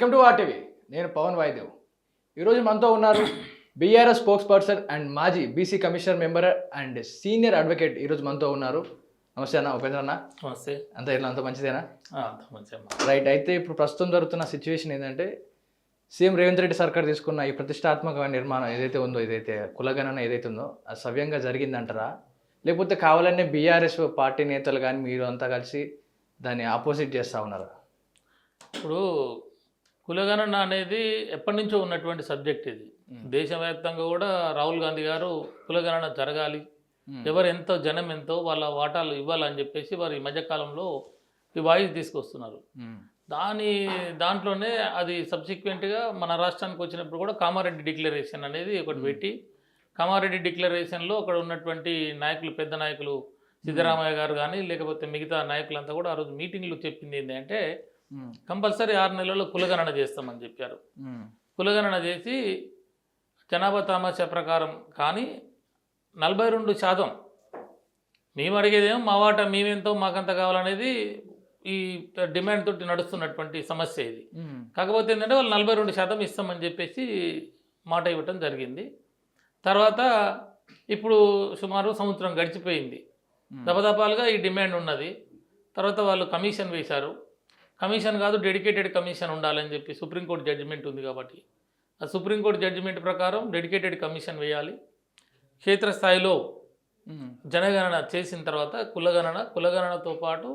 Welcome to RTV. నేను పవన్ వాయిదేవ్. ఈరోజు మనతో ఉన్నారు బీఆర్ఎస్ స్పోక్స్ పర్సన్ అండ్ మాజీ BC commissioner member and senior advocate. ఈరోజు మనతో ఉన్నారు. నమస్తే అన్న, ఉపేంద్ర అన్న. నమస్తే. అంత మంచిదేనా? అంత మంచిదమ్మా. రైట్. అయితే ఇప్పుడు ప్రస్తుతం జరుగుతున్న సిచ్యువేషన్ ఏంటంటే సీఎం రేవంత్ రెడ్డి సర్కార్ తీసుకున్న ఈ ప్రతిష్టాత్మక నిర్మాణం ఏదైతే ఉందో, ఏదైతే కులగణన ఏదైతే ఉందో అది సవ్యంగా జరిగిందంటారా, లేకపోతే కావాలనే బీఆర్ఎస్ పార్టీ నేతలు కానీ మీరు అంతా కలిసి దాన్ని ఆపోజిట్ చేస్తూ ఉన్నారా? ఇప్పుడు కులగణన అనేది ఎప్పటి నుంచో ఉన్నటువంటి సబ్జెక్ట్ ఇది. దేశవ్యాప్తంగా కూడా రాహుల్ గాంధీ గారు కులగణన జరగాలి, ఎవరు ఎంతో జనం ఎంతో వాళ్ళ వాటాలు ఇవ్వాలని చెప్పేసి వారు ఈ మధ్యకాలంలో ఈ వాయిస్ తీసుకొస్తున్నారు. దాంట్లోనే అది సబ్సిక్వెంట్గా మన రాష్ట్రానికి వచ్చినప్పుడు కూడా కామారెడ్డి డిక్లరేషన్ అనేది ఒకటి పెట్టి, కామారెడ్డి డిక్లరేషన్లో అక్కడ ఉన్నటువంటి నాయకులు, పెద్ద నాయకులు సిద్ధరామయ్య గారు కానీ లేకపోతే మిగతా నాయకులంతా కూడా ఆ రోజు మీటింగ్లో చెప్పింది ఏంటంటే కంపల్సరీ 6 నెలల్లో కులగణన చేస్తామని చెప్పారు. కులగణన చేసి జనాభా తామాషా ప్రకారం కానీ 42% మేము అడిగేదేమో మా వాటా మేమెంతో మాకంత కావాలనేది ఈ డిమాండ్ తోటి నడుస్తున్నటువంటి సమస్య ఇది. కాకపోతే ఏంటంటే వాళ్ళు 42% ఇస్తామని చెప్పేసి మాట ఇవ్వటం జరిగింది. తర్వాత ఇప్పుడు సుమారు సంవత్సరం గడిచిపోయింది. దపదపాలుగా ఈ డిమాండ్ ఉన్నది. తర్వాత వాళ్ళు కమిషన్ వేశారు. కమిషన్ కాదు, డెడికేటెడ్ కమిషన్ ఉండాలని చెప్పి సుప్రీంకోర్టు జడ్జిమెంట్ ఉంది కాబట్టి ఆ సుప్రీంకోర్టు జడ్జిమెంట్ ప్రకారం డెడికేటెడ్ కమిషన్ వేయాలి. క్షేత్రస్థాయిలో జనగణన చేసిన తర్వాత కులగణనతో పాటు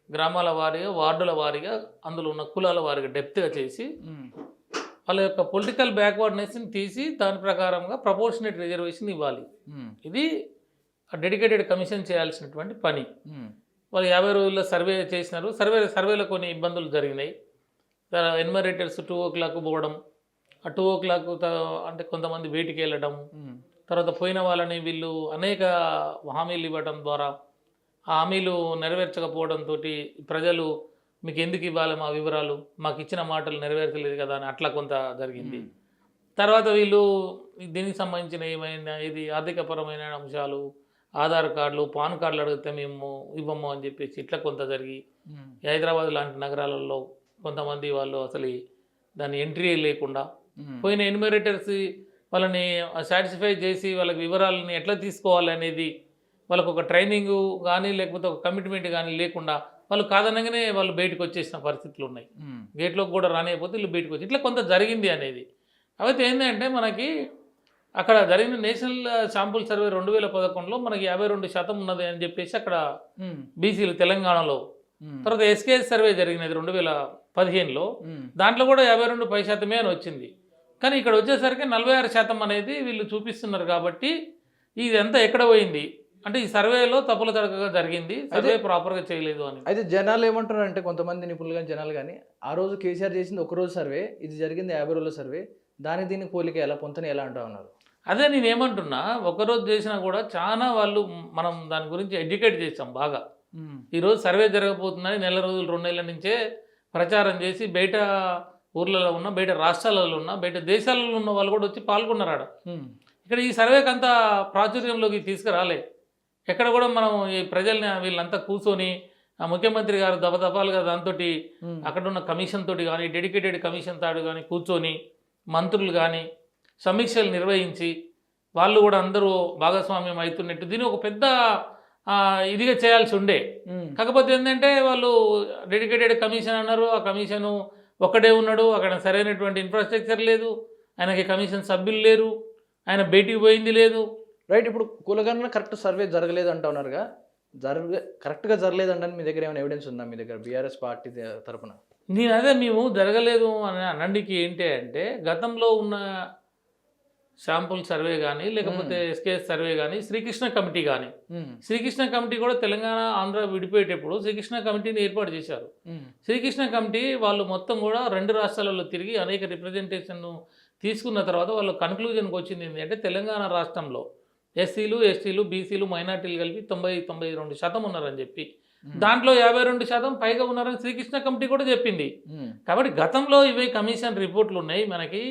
గ్రామాల వారీగా, వార్డుల వారీగా, అందులో ఉన్న కులాల వారీగా డెప్త్గా చేసి వాళ్ళ యొక్క పొలిటికల్ బ్యాక్వర్డ్నెస్ని తీసి దాని ప్రకారంగా ప్రపోర్షనేట్ రిజర్వేషన్ ఇవ్వాలి. ఇది డెడికేటెడ్ కమిషన్ చేయాల్సినటువంటి పని. వాళ్ళు 50 రోజుల్లో సర్వే చేసినారు. సర్వేలో కొన్ని ఇబ్బందులు జరిగినాయి. ఎన్యూమరేటర్స్ 2 o'clock పోవడం, ఆ 2 o'clock అంటే కొంతమంది వేటికి వెళ్ళడం, తర్వాత పోయిన వాళ్ళని వీళ్ళు అనేక హామీలు ఇవ్వడం ద్వారా ఆ హామీలు నెరవేర్చకపోవడంతో ప్రజలు మీకు ఎందుకు ఇవ్వాలి మా వివరాలు, మాకు ఇచ్చిన మాటలు నెరవేర్చలేదు కదా అని అట్లా కొంత జరిగింది. తర్వాత వీళ్ళు దీనికి సంబంధించిన ఏమైనా ఇది ఆర్థికపరమైన అంశాలు, ఆధార్ కార్డులు, పాన్ కార్డులు అడిగితే మేము ఇవ్వము అని చెప్పేసి ఇట్లా కొంత జరిగి హైదరాబాద్ లాంటి నగరాలలో కొంతమంది వాళ్ళు అసలు దాన్ని ఎంట్రీ లేకుండా పోయిన ఎన్యూమరేటర్స్ వాళ్ళని సాటిస్ఫై చేసి వాళ్ళకి వివరాలని ఎట్లా తీసుకోవాలి అనేది వాళ్ళకు ఒక ట్రైనింగ్ కానీ లేకపోతే ఒక కమిట్మెంట్ కానీ లేకుండా వాళ్ళు కాదనగానే వాళ్ళు బయటకు వచ్చేసిన పరిస్థితులు ఉన్నాయి. గేట్లోకి కూడా రానియకపోతే వీళ్ళు బయటకు వచ్చి ఇట్లా కొంత జరిగింది అనేది. అయితే ఏంటంటే మనకి అక్కడ జరిగిన నేషనల్ శాంపుల్ సర్వే 2011లో మనకి 52% ఉన్నది అని చెప్పేసి అక్కడ బీసీలు తెలంగాణలో. తర్వాత ఎస్కేఎస్ సర్వే జరిగినది 2015లో, దాంట్లో కూడా 52% అని వచ్చింది. కానీ ఇక్కడ వచ్చేసరికి 46% అనేది వీళ్ళు చూపిస్తున్నారు. కాబట్టి ఇదంతా ఎక్కడ పోయింది అంటే ఈ సర్వేలో తప్పుల తడకగా జరిగింది, సర్వే ప్రాపర్గా చేయలేదు అని. అయితే జనాలు ఏమంటున్నారు అంటే కొంతమంది నిపుణులు కానీ జనాలు కానీ ఆ రోజు కేసీఆర్ చేసింది 1 రోజు సర్వే, ఇది జరిగింది 50 రోజుల సర్వే, దీనికి పోలిక ఎలా పొంతని ఎలా అంటూ ఉన్నారు. అదే నేనేమంటున్నా, ఒకరోజు చేసినా కూడా చాలా వాళ్ళు మనం దాని గురించి ఎడ్యుకేట్ చేసాం బాగా. ఈరోజు సర్వే జరగబోతుందని 1 నెల రోజులు 2 నెలల నుంచే ప్రచారం చేసి బయట ఊర్లలో ఉన్న, బయట రాష్ట్రాలలో ఉన్న, బయట దేశాలలో ఉన్న వాళ్ళు కూడా వచ్చి పాల్గొన్నారు ఆడ. ఇక్కడ ఈ సర్వేకి అంతా ప్రాచుర్యంలోకి తీసుకురాలే. ఎక్కడ కూడా మనం ఈ ప్రజల్ని వీళ్ళంతా కూర్చొని ఆ ముఖ్యమంత్రి గారు దపదపాలుగా దాంతో అక్కడ ఉన్న కమిషన్ తోటి కానీ, డెడికేటెడ్ కమిషన్ తాడు కానీ కూర్చొని మంత్రులు కానీ సమీక్షలు నిర్వహించి వాళ్ళు కూడా అందరూ భాగస్వామ్యం అవుతున్నట్టు దీన్ని ఒక పెద్ద ఇదిగా చేయాల్సి ఉండే. కాకపోతే ఏంటంటే వాళ్ళు డెడికేటెడ్ కమిషన్ అన్నారు. ఆ కమిషను ఒక్కడే ఉన్నాడు, అక్కడ సరైనటువంటి ఇన్ఫ్రాస్ట్రక్చర్ లేదు, ఆయనకి కమిషన్ సభ్యులు లేరు, ఆయన బయటికి పోయింది లేదు. రైట్. ఇప్పుడు కులగణన కరెక్ట్ సర్వే జరగలేదు అంటా ఉన్నారుగా, కరెక్ట్గా జరగలేదంటే మీ దగ్గర ఏమైనా ఎవిడెన్స్ ఉందా? మీ దగ్గర బీఆర్ఎస్ పార్టీ తరఫున నేను అదే మేము జరగలేదు అని అన్నందుకు ఏంటి అంటే, గతంలో ఉన్న శాంపుల్ సర్వే కానీ లేకపోతే ఎస్కేఎస్ సర్వే కానీ, శ్రీకృష్ణ కమిటీ కానీ, శ్రీకృష్ణ కమిటీ కూడా తెలంగాణ ఆంధ్ర విడిపోయేటప్పుడు శ్రీకృష్ణ కమిటీని ఏర్పాటు చేశారు. శ్రీకృష్ణ కమిటీ వాళ్ళు మొత్తం కూడా 2 రాష్ట్రాలలో తిరిగి అనేక రిప్రజెంటేషన్ తీసుకున్న తర్వాత వాళ్ళు కన్క్లూజన్కి వచ్చింది ఏంటంటే, తెలంగాణ రాష్ట్రంలో ఎస్సీలు, ఎస్టీలు, బీసీలు, మైనార్టీలు కలిపి 90-92% ఉన్నారని చెప్పి, దాంట్లో 52% పైగా ఉన్నారని శ్రీకృష్ణ కమిటీ కూడా చెప్పింది. కాబట్టి గతంలో ఇవే కమిషన్ రిపోర్ట్లు ఉన్నాయి, మనకి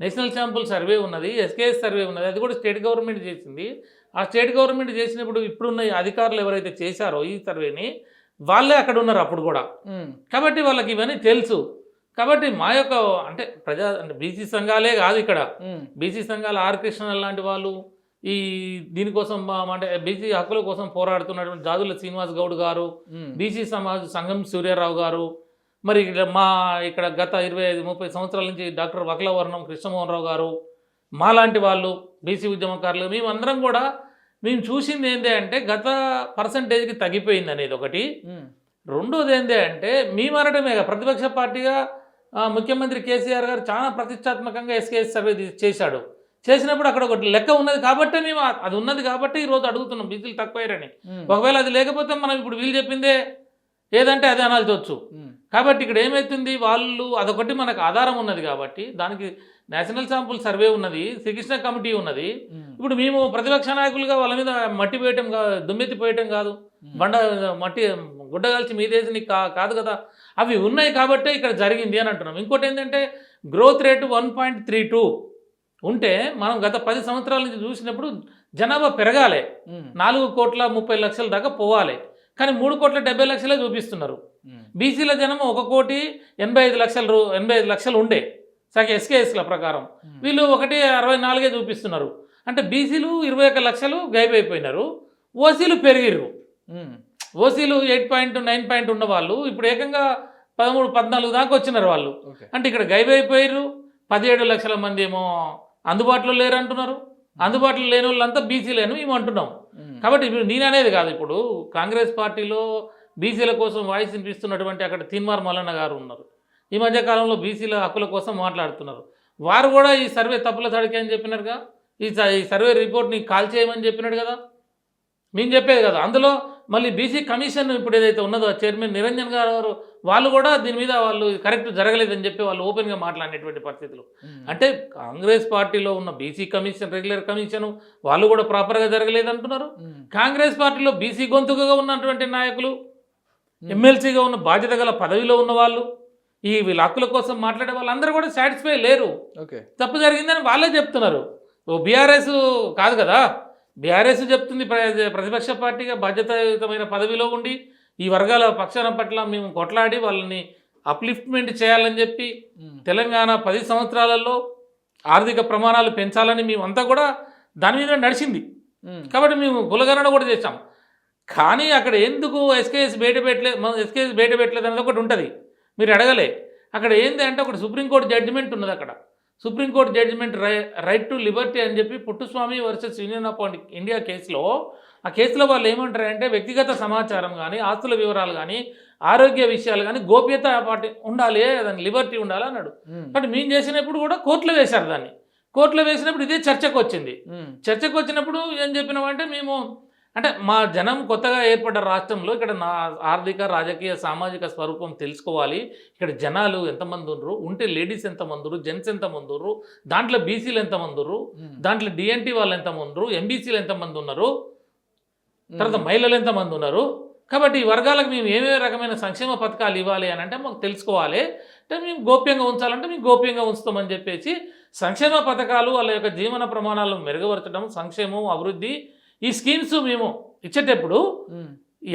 నేషనల్ శాంపుల్ సర్వే ఉన్నది, ఎస్కేఎస్ సర్వే ఉన్నది, అది కూడా స్టేట్ గవర్నమెంట్ చేసింది. ఆ స్టేట్ గవర్నమెంట్ చేసినప్పుడు ఇప్పుడున్న అధికారులు ఎవరైతే చేశారో ఈ సర్వేని వాళ్ళే అక్కడ ఉన్నారు అప్పుడు కూడా. కాబట్టి వాళ్ళకి ఇవన్నీ తెలుసు. కాబట్టి మా యొక్క అంటే అంటే బీసీ సంఘాలే కాదు ఇక్కడ, బీసీ సంఘాల ఆర్ కృష్ణ లాంటి వాళ్ళు ఈ దీనికోసం అంటే బీసీ హక్కుల కోసం పోరాడుతున్నటువంటి జాజుల శ్రీనివాస్ గౌడ్ గారు, బీసీ సమాజ్ సంఘం సూర్యారావు గారు, మరి ఇక్కడ గత 25-30 సంవత్సరాల నుంచి డాక్టర్ వకలవర్ణం కృష్ణమోహన్ రావు గారు, మాలాంటి వాళ్ళు బీసీ ఉద్యమకారులు మేమందరం కూడా మేము చూసింది ఏంటి అంటే గత పర్సంటేజ్కి తగ్గిపోయింది అనేది ఒకటి. రెండోది ఏంటి అంటే మేమనటమే ప్రతిపక్ష పార్టీగా ముఖ్యమంత్రి కేసీఆర్ గారు చాలా ప్రతిష్టాత్మకంగా ఎస్కేఎస్ సర్వే చేశాడు. చేసినప్పుడు అక్కడ ఒకటి లెక్క ఉన్నది కాబట్టి మేము అది ఉన్నది కాబట్టి ఈరోజు అడుగుతున్నాం బీసీలు తక్కువయ్యారని. ఒకవేళ అది లేకపోతే మనం ఇప్పుడు వీళ్ళు చెప్పిందే ఏదంటే అది అనాల్సి వచ్చు. కాబట్టి ఇక్కడ ఏమవుతుంది, వాళ్ళు అదొకటి మనకు ఆధారం ఉన్నది కాబట్టి దానికి నేషనల్ శాంపుల్ సర్వే ఉన్నది, శ్రీకృష్ణ కమిటీ ఉన్నది. ఇప్పుడు మేము ప్రతిపక్ష నాయకులుగా వాళ్ళ మీద మట్టి పోయటం దుమ్మెత్తి పోయటం కాదు, బండ మట్టి గుడ్డగాల్చి మీదేసి నీకు కాదు కదా, అవి ఉన్నాయి కాబట్టే ఇక్కడ జరిగింది అని అంటున్నాం. ఇంకోటి ఏంటంటే గ్రోత్ రేటు 1.32 ఉంటే మనం గత 10 సంవత్సరాల నుంచి చూసినప్పుడు జనాభా పెరగాలి, 4,30,00,000 దాకా పోవాలి, కానీ 3,70,00,000 చూపిస్తున్నారు. బీసీల జనం 1,85,00,000 ఉండే ఎస్కేఎస్ల ప్రకారం, వీళ్ళు 1,64 చూపిస్తున్నారు. అంటే బీసీలు 21,00,000 గైబ్ అయిపోయినారు, ఓసీలు పెరిగిర్రు. ఓసీలు 8.9 ఉన్న వాళ్ళు ఇప్పుడు ఏకంగా 13-14 దాకా వచ్చినారు వాళ్ళు. అంటే ఇక్కడ గైబ్ అయిపోయారు. 17 లక్షల మంది ఏమో అందుబాటులో లేరు అంటున్నారు. అందుబాటులో లేని వాళ్ళంతా బీసీలేను మేము అంటున్నాం. కాబట్టి ఇప్పుడు నేను అనేది కాదు, ఇప్పుడు కాంగ్రెస్ పార్టీలో బీసీల కోసం వాయిస్ వినిపిస్తున్నటువంటి అక్కడ తీన్మార్ మల్లన్న గారు ఉన్నారు. ఈ మధ్యకాలంలో బీసీల హక్కుల కోసం మాట్లాడుతున్నారు. వారు కూడా ఈ సర్వే తప్పుల తడికి అని చెప్పినారుగా, ఈ సర్వే రిపోర్ట్ని కాల్ చేయమని చెప్పినాడు కదా, మేము చెప్పేది కదా. అందులో మళ్ళీ బీసీ కమిషన్ ఇప్పుడు ఏదైతే ఉన్నదో చైర్మన్ నిరంజన్ గారు వాళ్ళు కూడా దీని మీద వాళ్ళు కరెక్ట్ జరగలేదని చెప్పి వాళ్ళు ఓపెన్గా మాట్లాడినటువంటి పరిస్థితులు. అంటే కాంగ్రెస్ పార్టీలో ఉన్న బీసీ కమిషన్, రెగ్యులర్ కమిషన్ వాళ్ళు కూడా ప్రాపర్గా జరగలేదు అంటున్నారు. కాంగ్రెస్ పార్టీలో బీసీ గొంతుకగా ఉన్నటువంటి నాయకులు, ఎమ్మెల్సీగా ఉన్న బాధ్యత గల పదవిలో ఉన్న వాళ్ళు, ఈ వీళ్ళ హక్కుల కోసం మాట్లాడే వాళ్ళందరూ కూడా సాటిస్ఫై లేరు. తప్పు జరిగిందని వాళ్ళే చెప్తున్నారు. బీఆర్ఎస్ కాదు కదా, బీఆర్ఎస్ చెప్తుంది ప్రతిపక్ష పార్టీగా బాధ్యతాయుతమైన పదవిలో ఉండి ఈ వర్గాల పక్షాన పట్ల మేము కొట్లాడి వాళ్ళని అప్లిఫ్ట్మెంట్ చేయాలని చెప్పి తెలంగాణ 10 సంవత్సరాలలో ఆర్థిక ప్రమాణాలు పెంచాలని మేమంతా కూడా దాని మీద నడిచింది. కాబట్టి మేము కులగణన కూడా చేశాం. కానీ అక్కడ ఎందుకు ఎస్కేఎస్ బయట పెట్టలేదు అనేది ఒకటి ఉంటుంది, మీరు అడగలే. అక్కడ ఏంటి అంటే ఒకటి సుప్రీంకోర్టు జడ్జిమెంట్ ఉన్నది. అక్కడ supreme court judgement right to liberty అని చెప్పి Puttaswamy versus Union of India కేసులో, ఆ కేసులో వాళ్ళు ఏమంటారంటే వ్యక్తిగత సమాచారం కానీ, ఆస్తుల వివరాలు కానీ, ఆరోగ్య విషయాలు కానీ గోప్యత ఉండాలి, దాని లిబర్టీ ఉండాలి అన్నాడు. బట్ మేము చేసినప్పుడు కూడా కోర్టులో వేశారు దాన్ని. కోర్టులో వేసినప్పుడు ఇదే చర్చకు వచ్చింది. చర్చకు వచ్చినప్పుడు ఏం చెప్పినామంటే మేము అంటే మా జనం కొత్తగా ఏర్పడ్డ రాష్ట్రంలో ఇక్కడ నా ఆర్థిక రాజకీయ సామాజిక స్వరూపం తెలుసుకోవాలి, ఇక్కడ జనాలు ఎంతమంది ఉన్నారు, ఉంటే లేడీస్ ఎంతమంది ఉన్నారు, జెంట్స్ ఎంతమంది ఉన్నారు, దాంట్లో బీసీలు ఎంతమంది ఉన్నారు, దాంట్లో డిఎన్టీ వాళ్ళు ఎంతమంది ఉన్నారు, ఎంబీసీలు ఎంతమంది ఉన్నారు, తర్వాత మహిళలు ఎంతమంది ఉన్నారు. కాబట్టి ఈ వర్గాలకు మేము ఏమేమి రకమైన సంక్షేమ పథకాలు ఇవ్వాలి అని అంటే మాకు తెలుసుకోవాలి, అంటే మేము గోప్యంగా ఉంచాలంటే మేము గోప్యంగా ఉంచుతామని చెప్పేసి సంక్షేమ పథకాలు వాళ్ళ యొక్క జీవన ప్రమాణాలను మెరుగుపరచడం, సంక్షేమం, అభివృద్ధి, ఈ స్కీమ్స్ మేము ఇచ్చేటప్పుడు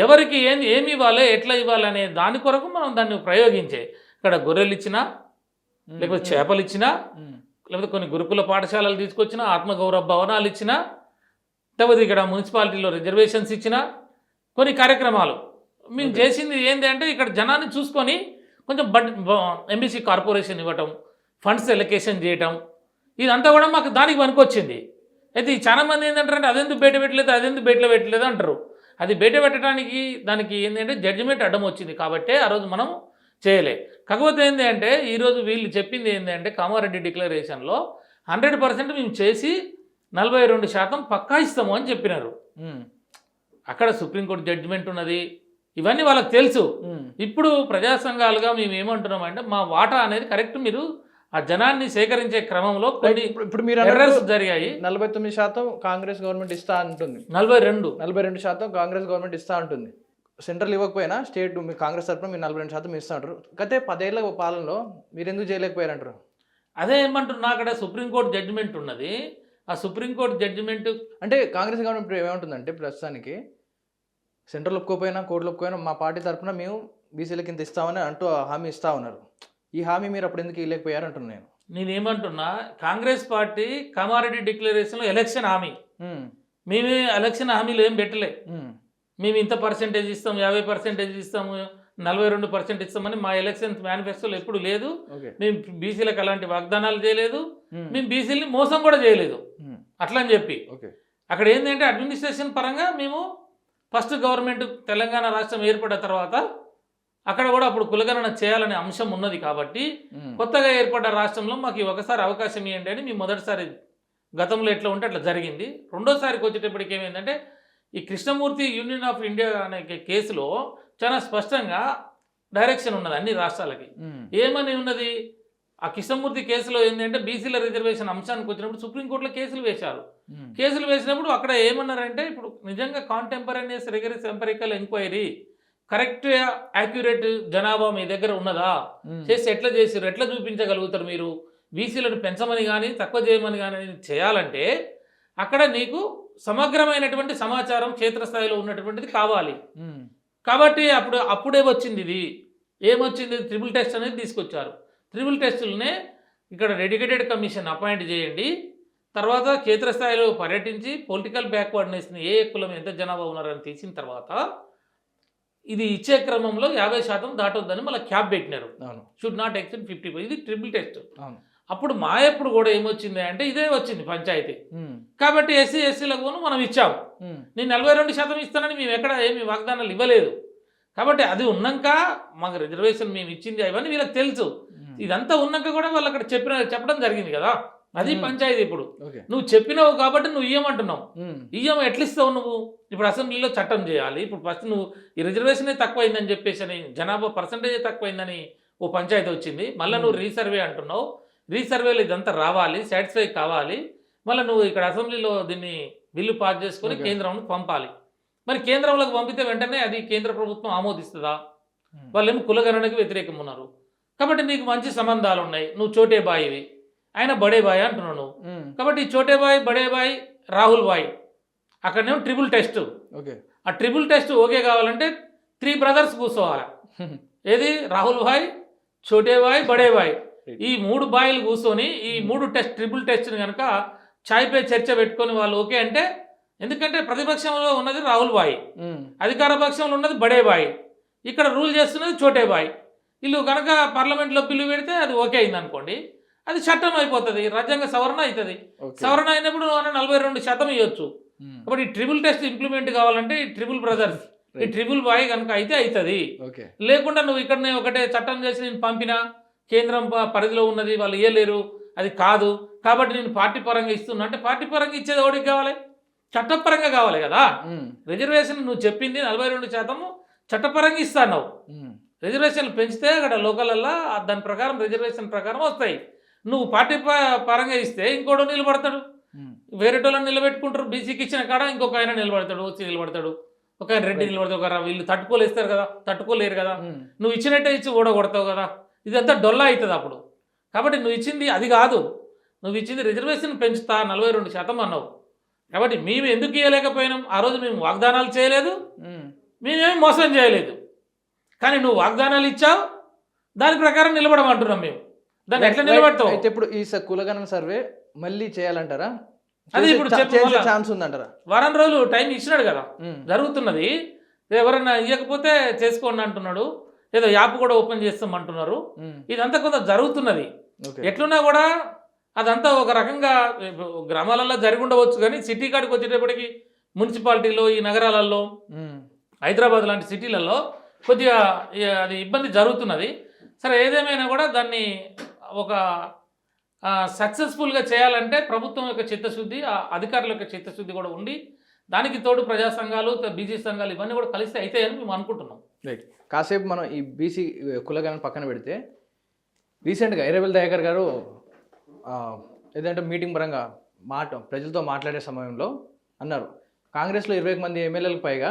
ఎవరికి ఏమి ఇవ్వాలి, ఎట్లా ఇవ్వాలి అనే దాని కొరకు మనం దాన్ని ప్రయోగించే. ఇక్కడ గొర్రెలు ఇచ్చినా, లేకపోతే చేపలు ఇచ్చినా, లేకపోతే కొన్ని గురుకుల పాఠశాలలు తీసుకొచ్చినా, ఆత్మగౌరవ భవనాలు ఇచ్చినా, లేకపోతే ఇక్కడ మున్సిపాలిటీలో రిజర్వేషన్స్ ఇచ్చినా, కొన్ని కార్యక్రమాలు మేము చేసింది ఏంటి అంటే ఇక్కడ జనాన్ని చూసుకొని కొంచెం ఎంబీసీ కార్పొరేషన్ ఇవ్వటం, ఫండ్స్ ఎలొకేషన్ చేయటం, ఇదంతా కూడా మాకు దానికి పనికొచ్చింది. అయితే చాలామంది ఏంటంటారంటే అదెందుకు బయట పెట్టలేదు అంటారు. అది బయట పెట్టడానికి దానికి ఏంటంటే జడ్జిమెంట్ అడ్డం వచ్చింది కాబట్టి ఆ రోజు మనం చేయలే. కాకపోతే ఏంటి అంటే ఈరోజు వీళ్ళు చెప్పింది ఏంటి అంటే కామారెడ్డి డిక్లరేషన్లో 100% మేము చేసి 42% పక్కా ఇస్తాము అని చెప్పినారు. అక్కడ సుప్రీంకోర్టు జడ్జిమెంట్ ఉన్నది, ఇవన్నీ వాళ్ళకి తెలుసు. ఇప్పుడు ప్రజా సంఘాలుగా మేము ఏమంటున్నామంటే మా వాటా అనేది కరెక్ట్, మీరు ఆ జనాన్ని సేకరించే క్రమంలో కొన్ని ఇప్పుడు మీరు ఎర్రర్స్ జరిగాయి. 49% కాంగ్రెస్ గవర్నమెంట్ ఇస్తా అంటుంది, 42% కాంగ్రెస్ గవర్నమెంట్ ఇస్తా అంటుంది. సెంట్రల్ ఇవ్వకపోయినా స్టేట్ మీ కాంగ్రెస్ తరఫున మీరు 42% ఇస్తా అంటారు. గతే 10 ఏళ్ల పాలనలో మీరు ఎందుకు చేయలేకపోయారంటారు? అదే ఏమంటున్నా, అక్కడ సుప్రీంకోర్టు జడ్జిమెంట్ ఉన్నది. ఆ సుప్రీంకోర్టు జడ్జిమెంట్ అంటే కాంగ్రెస్ గవర్నమెంట్ ఏమంటుందంటే ప్రస్తుతానికి సెంట్రల్ ఒప్పుకోపోయినా కోర్టులు ఒప్పుకోపోయినా మా పార్టీ తరఫున మేము బీసీలకి ఇంత ఇస్తామని అంటూ హామీ ఇస్తూ ఉన్నారు. ఈ హామీ మీరు అప్పుడు ఎందుకు ఇవ్వలేకపోయారు అంటున్నాను నేను. నేనేమంటున్నా, కాంగ్రెస్ పార్టీ కామారెడ్డి డిక్లరేషన్లో ఎలక్షన్ హామీ, ఉమ్, మేము ఎలక్షన్ హామీలు ఏం పెట్టలే. ఉమ్, మేము ఇంత పర్సెంటేజ్ ఇస్తాం, 50% ఇస్తాము, 42% ఇస్తామని మా ఎలక్షన్ మేనిఫెస్టోలో ఎప్పుడు లేదు. ఓకే. మేము బీసీలకు అలాంటి వాగ్దానాలు చేయలేదు, ఉమ్, మేము బీసీలని మోసం కూడా చేయలేదు. ఉమ్, అట్లా అని చెప్పి ఓకే. అక్కడ ఏంటంటే అడ్మినిస్ట్రేషన్ పరంగా మేము ఫస్ట్ గవర్నమెంట్ తెలంగాణ రాష్ట్రం ఏర్పడిన తర్వాత అక్కడ కూడా అప్పుడు కులగణన చేయాలనే అంశం ఉన్నది కాబట్టి ఉమ్, కొత్తగా ఏర్పడ్డ రాష్ట్రంలో మాకు ఒకసారి అవకాశం ఇవ్వండి అని మేము మొదటిసారి గతంలో ఎట్లా ఉంటే అట్లా జరిగింది. రెండోసారికి వచ్చేటప్పటికి ఏమైందంటే ఈ కృష్ణమూర్తి యూనియన్ ఆఫ్ ఇండియా అనే కేసులో చాలా స్పష్టంగా డైరెక్షన్ ఉన్నది అన్ని రాష్ట్రాలకి. ఉమ్, ఏమని ఉన్నది, ఆ కృష్ణమూర్తి కేసులో ఏంటంటే బీసీల రిజర్వేషన్ అంశానికి వచ్చినప్పుడు సుప్రీంకోర్టులో కేసులు వేశారు. ఉమ్, కేసులు వేసినప్పుడు అక్కడ ఏమన్నారంటే ఇప్పుడు నిజంగా contemporaneous rigorous empirical enquiry correct accurate జనాభా మీ దగ్గర ఉన్నదా, ఉమ్, చేసి ఎట్లా చేసారు, ఎట్లా చూపించగలుగుతారు మీరు, బీసీలను పెంచమని కానీ తక్కువ చేయమని కానీ చేయాలంటే అక్కడ నీకు సమగ్రమైనటువంటి సమాచారం క్షేత్రస్థాయిలో ఉన్నటువంటిది కావాలి. ఉమ్, కాబట్టి అప్పుడే వచ్చింది ఇది ఏమొచ్చింది, ట్రిపుల్ టెస్ట్ అనేది తీసుకొచ్చారు. ట్రిపుల్ టెస్టులనే ఇక్కడ డెడికేటెడ్ కమిషన్ అపాయింట్ చేయండి, తర్వాత క్షేత్రస్థాయిలో పర్యటించి పొలిటికల్ బ్యాక్వర్డ్నెస్ని ఏ కులం ఎంత జనాభా ఉన్నారని తీసిన తర్వాత ఇది ఇచ్చే క్రమంలో 50% దాటొద్దని మళ్ళీ క్యాప్ పెట్టినారు. అవును, షుడ్ నాట్ ఎక్సెడ్ 50%. ఇది ట్రిపుల్ టెస్ట్. అవును, అప్పుడు మా ఎప్పుడు కూడా ఏమొచ్చింది అంటే ఇదే వచ్చింది పంచాయతీ. ఉమ్, కాబట్టి ఎస్సీలకు మనం ఇచ్చాము. ఉమ్, నేను 42% ఇస్తానని మేము ఎక్కడ ఏమి వాగ్దానాలు ఇవ్వలేదు. కాబట్టి అది ఉన్నాక మాకు రిజర్వేషన్ మేము ఇచ్చింది అవన్నీ వీళ్ళకి తెలుసు. ఉమ్, ఇదంతా ఉన్నాక కూడా వాళ్ళు అక్కడ చెప్పడం జరిగింది కదా, అది పంచాయతీ. ఇప్పుడు ఓకే. నువ్వు చెప్పినావు కాబట్టి నువ్వు ఇయ్యమంటున్నావు. ఉమ్, ఇయ్యం ఎట్లా ఇస్తావు నువ్వు? ఇప్పుడు అసెంబ్లీలో చట్టం చేయాలి. ఇప్పుడు ఫస్ట్ నువ్వు ఈ రిజర్వేషనే తక్కువైందని చెప్పేసి అని జనాభా పర్సంటేజే తక్కువైందని ఓ పంచాయతీ వచ్చింది. మళ్ళీ నువ్వు రీసర్వే అంటున్నావు. రీసర్వేలో ఇదంతా రావాలి, సాటిస్ఫై కావాలి. మళ్ళీ నువ్వు ఇక్కడ అసెంబ్లీలో దీన్ని బిల్లు పాస్ చేసుకొని Okay. కేంద్రంలో పంపాలి. మరి కేంద్రంలోకి పంపితే వెంటనే అది కేంద్ర ప్రభుత్వం ఆమోదిస్తుందా? ఉమ్, వాళ్ళేమో కులగణనకి వ్యతిరేకం ఉన్నారు. కాబట్టి నీకు మంచి సంబంధాలు ఉన్నాయి, నువ్వు చోటే బాయివి, ఆయన బడే బాయ్ అంటున్నావు నువ్వు. ఉమ్, కాబట్టి ఈ చోటే బాయ్, బడే బాయ్, రాహుల్ బాయ్ అక్కడనేమో ట్రిపుల్ టెస్ట్. ఓకే. ఆ ట్రిపుల్ టెస్ట్ ఓకే కావాలంటే 3 బ్రదర్స్ కూర్చోవాలి. ఏది రాహుల్ భాయ్, చోటే బాయ్, బడే బాయ్, ఈ 3 బాయ్లు కూర్చొని ఈ 3 ట్రిపుల్ టెస్ట్ని కనుక ఛాయ్పై చర్చ పెట్టుకొని వాళ్ళు ఓకే అంటే, ఎందుకంటే ప్రతిపక్షంలో ఉన్నది రాహుల్ బాయ్, ఉమ్, అధికార పక్షంలో ఉన్నది బడే బాయ్, ఇక్కడ రూల్ చేస్తున్నది చోటే బాయ్. వీళ్ళు కనుక పార్లమెంట్లో బిల్లు పెడితే అది ఓకే అయింది అనుకోండి, అది చట్టం అయిపోతుంది, రాజ్యాంగ సవరణ అవుతుంది. ఓకే. సవరణ అయినప్పుడు 42% ఇవ్వచ్చు. ఉమ్, కాబట్టి ఈ ట్రిపుల్ టెస్ట్ ఇంప్లిమెంట్ కావాలంటే ఈ ట్రిపుల్ బ్రదర్స్, ఈ ట్రిపుల్ బాయ్ కనుక అయితే అవుతుంది. ఓకే. లేకుండా నువ్వు ఇక్కడనే ఒకటే చట్టం చేసి నేను పంపినా కేంద్రం పరిధిలో ఉన్నది వాళ్ళు ఇవ్వలేరు, అది కాదు, కాబట్టి నేను పార్టీ పరంగా ఇస్తున్నా అంటే పార్టీ పరంగా ఇచ్చేది ఎవరికి కావాలి? చట్టపరంగా కావాలి కదా. ఉమ్, రిజర్వేషన్ నువ్వు చెప్పింది 42% చట్టపరంగా ఇస్తాను. ఉమ్, రిజర్వేషన్లు పెంచితే అక్కడ లోకలల్లో దాని ప్రకారం రిజర్వేషన్ ప్రకారం వస్తాయి. నువ్వు పార్టీ పరంగా ఇస్తే ఇంకోటి నిలబడతాడు, ఉమ్, వేరేటోళ్ళని నిలబెట్టుకుంటారు. బీసీకి ఇచ్చిన కాడ ఇంకొక ఆయన నిలబడతాడు, ఓసీ నిలబడతాడు, ఒక ఆయన రెడ్డి నిలబడతాడు, ఒక వీళ్ళు తట్టుకోలేస్తారు కదా, తట్టుకోలేరు కదా. ఉమ్, నువ్వు ఇచ్చినట్టే ఇచ్చి ఓడగొడతావు కదా, ఇదంతా డొల్లా అవుతుంది అప్పుడు. కాబట్టి నువ్వు ఇచ్చింది అది కాదు, నువ్వు ఇచ్చింది రిజర్వేషన్ పెంచుతా 42% అన్నావు. కాబట్టి మేము ఎందుకు ఇవ్వలేకపోయినాం? ఆ రోజు మేము వాగ్దానాలు చేయలేదు, ఉమ్, మేమేమి మోసం చేయలేదు. కానీ నువ్వు వాగ్దానాలు ఇచ్చావు, దాని ప్రకారం నిలబడమంటున్నాం మేము. దాన్ని ఎట్లా నిలబడతావు? అయితే ఇప్పుడు ఈ కులగణన సర్వే మళ్ళీ చేయాలంటారా? అది ఇప్పుడు చెప్పు చేసే మళ్ళా. ఛాన్స్ ఉందంటారా? వారం రోజులు టైం ఇచ్చినాడు కదా, ఉమ్, జరుగుతున్నది. ఎవరైనా ఇవ్వకపోతే చేసుకోండి అంటున్నాడు, ఏదో యాప్ కూడా ఓపెన్ చేస్తామంటున్నారు. ఉమ్, ఇదంతా కొంత జరుగుతున్నది. ఓకే. ఎట్లున్నా కూడా అదంతా ఒక రకంగా గ్రామాలలో జరిగి ఉండవచ్చు, కానీ సిటీ కాడికి వచ్చేటప్పటికి మున్సిపాలిటీలో ఈ నగరాలలో ఉమ్, హైదరాబాద్ లాంటి సిటీలలో కొద్దిగా అది ఇబ్బంది జరుగుతున్నది. సరే, ఏదేమైనా కూడా దాన్ని ఒక సక్సెస్ఫుల్గా చేయాలంటే ప్రభుత్వం యొక్క చిత్తశుద్ధి, ఆ అధికారుల యొక్క చిత్తశుద్ధి కూడా ఉండి, దానికి తోడు ప్రజా సంఘాలు, బీసీ సంఘాలు ఇవన్నీ కూడా కలిస్తే అవుతాయని మేము అనుకుంటున్నాం. రైట్. కాసేపు మనం ఈ బీసీ కులగణన పక్కన పెడితే రీసెంట్గా ఎర్రబెల్లి దయాకర్ గారు ఏదంటే మీటింగ్ పరంగా ప్రజలతో మాట్లాడే సమయంలో అన్నారు, కాంగ్రెస్లో 20 మంది ఎమ్మెల్యేలకు పైగా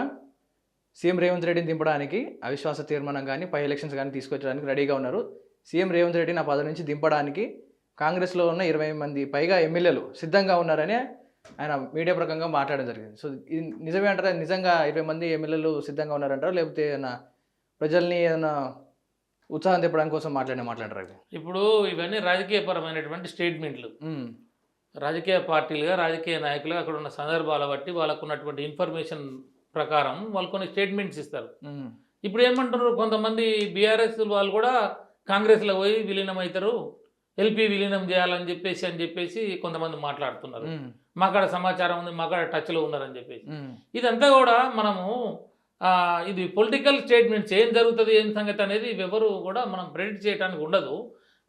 సీఎం రేవంత్ రెడ్డిని దింపడానికి అవిశ్వాస తీర్మానం కానీ పై ఎలక్షన్స్ కానీ తీసుకొచ్చడానికి రెడీగా ఉన్నారు. సీఎం రేవంత్ రెడ్డిని ఆ పదవి నుంచి దింపడానికి కాంగ్రెస్లో ఉన్న 20 మంది పైగా ఎమ్మెల్యేలు సిద్ధంగా ఉన్నారని ఆయన మీడియా ప్రకంగా మాట్లాడడం జరిగింది. సో ఇది నిజమే అంటారా? నిజంగా 20 మంది ఎమ్మెల్యేలు సిద్ధంగా ఉన్నారంటారా, లేకపోతే ఏదైనా ప్రజల్ని ఏదైనా ఉత్సాహం తెప్పడం కోసం మాట్లాడరు అవి. ఇప్పుడు ఇవన్నీ రాజకీయపరమైనటువంటి స్టేట్మెంట్లు. ఉమ్, రాజకీయ పార్టీలుగా రాజకీయ నాయకులుగా అక్కడ ఉన్న సందర్భాల బట్టి వాళ్ళకు ఉన్నటువంటి ఇన్ఫర్మేషన్ ప్రకారం వాళ్ళు కొన్ని స్టేట్మెంట్స్ ఇస్తారు. ఉమ్, ఇప్పుడు ఏమంటున్నారు కొంతమంది బీఆర్ఎస్ వాళ్ళు కూడా కాంగ్రెస్లో పోయి విలీనం అవుతారు, ఎల్పీ విలీనం చేయాలని చెప్పేసి కొంతమంది మాట్లాడుతున్నారు. ఉమ్, మాకాడ సమాచారం ఉంది, మాకాడ టచ్లో ఉన్నారని చెప్పేసి. ఉమ్, ఇదంతా కూడా మనము ఇది పొలిటికల్ స్టేట్మెంట్స్, ఏం జరుగుతుంది ఏం సంగతి అనేది ఎవరు కూడా మనం ప్రెడిక్ట్ చేయడానికి ఉండదు.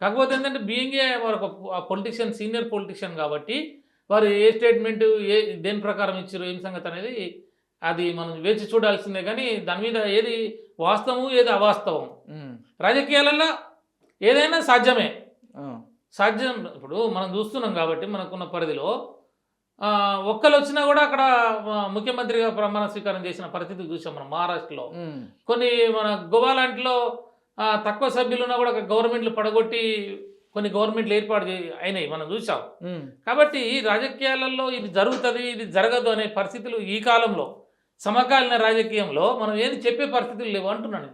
కాకపోతే ఏంటంటే బీయింగే వారు ఒక పొలిటీషియన్, సీనియర్ పొలిటీషియన్ కాబట్టి వారు ఏ స్టేట్మెంట్ దేని ప్రకారం ఇచ్చారు ఏం సంగతి అనేది అది మనం వేచి చూడాల్సిందే. కానీ దాని మీద ఏది వాస్తవం ఏది అవాస్తవం, ఉమ్, రాజకీయాలలో ఏదైనా సాధ్యమే. ఆ, సాధ్యం ఇప్పుడు మనం చూస్తున్నాం కాబట్టి మనకున్న పరిధిలో ఒక్కరు వచ్చినా కూడా అక్కడ ముఖ్యమంత్రిగా ప్రమాణ స్వీకారం చేసిన పరిస్థితి చూసాం మనం మహారాష్ట్రలో. ఉమ్, కొన్ని మన గోవా లాంటిలో తక్కువ సభ్యులు ఉన్నా కూడా గవర్నమెంట్లు పడగొట్టి కొన్ని గవర్నమెంట్లు అయినాయి మనం చూసాం. ఉమ్, కాబట్టి ఈ రాజకీయాలలో ఇది జరుగుతుంది ఇది జరగదు అనే పరిస్థితులు ఈ కాలంలో సమకాలీన రాజకీయంలో మనం ఏది చెప్పే పరిస్థితులు లేవు అంటున్నాను.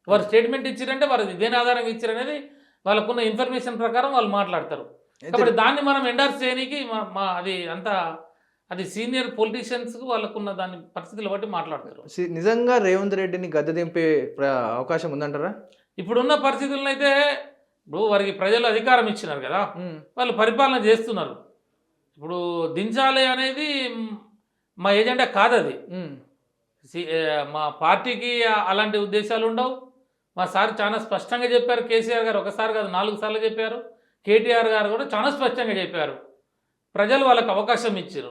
వారు స్టేట్మెంట్ ఇచ్చారంటే వారు దేని ఆధారంగా ఇచ్చారనేది వాళ్ళకున్న ఇన్ఫర్మేషన్ ప్రకారం వాళ్ళు మాట్లాడతారు. కాబట్టి దాన్ని మనం ఎండార్స్ చేయడానికి అది సీనియర్ పొలిటీషియన్స్కు వాళ్ళకున్న దాని పరిస్థితులు బట్టి మాట్లాడతారు. నిజంగా రేవంత్ రెడ్డిని గద్దె దింపే అవకాశం ఉందంటారా? ఇప్పుడున్న పరిస్థితులను అయితే ఇప్పుడు వారికి ప్రజలు అధికారం ఇచ్చినారు కదా, వాళ్ళు పరిపాలన చేస్తున్నారు. ఇప్పుడు దించాలి అనేది మా ఎజెండా కాదు. అది మా పార్టీకి అలాంటి ఉద్దేశాలు ఉండవు. మా సార్ చాలా స్పష్టంగా చెప్పారు. కేసీఆర్ గారు ఒకసారి కాదు 4 సార్లు చెప్పారు. కేటీఆర్ గారు కూడా చాలా స్పష్టంగా చెప్పారు. ప్రజలు వాళ్ళకి అవకాశం ఇచ్చారు.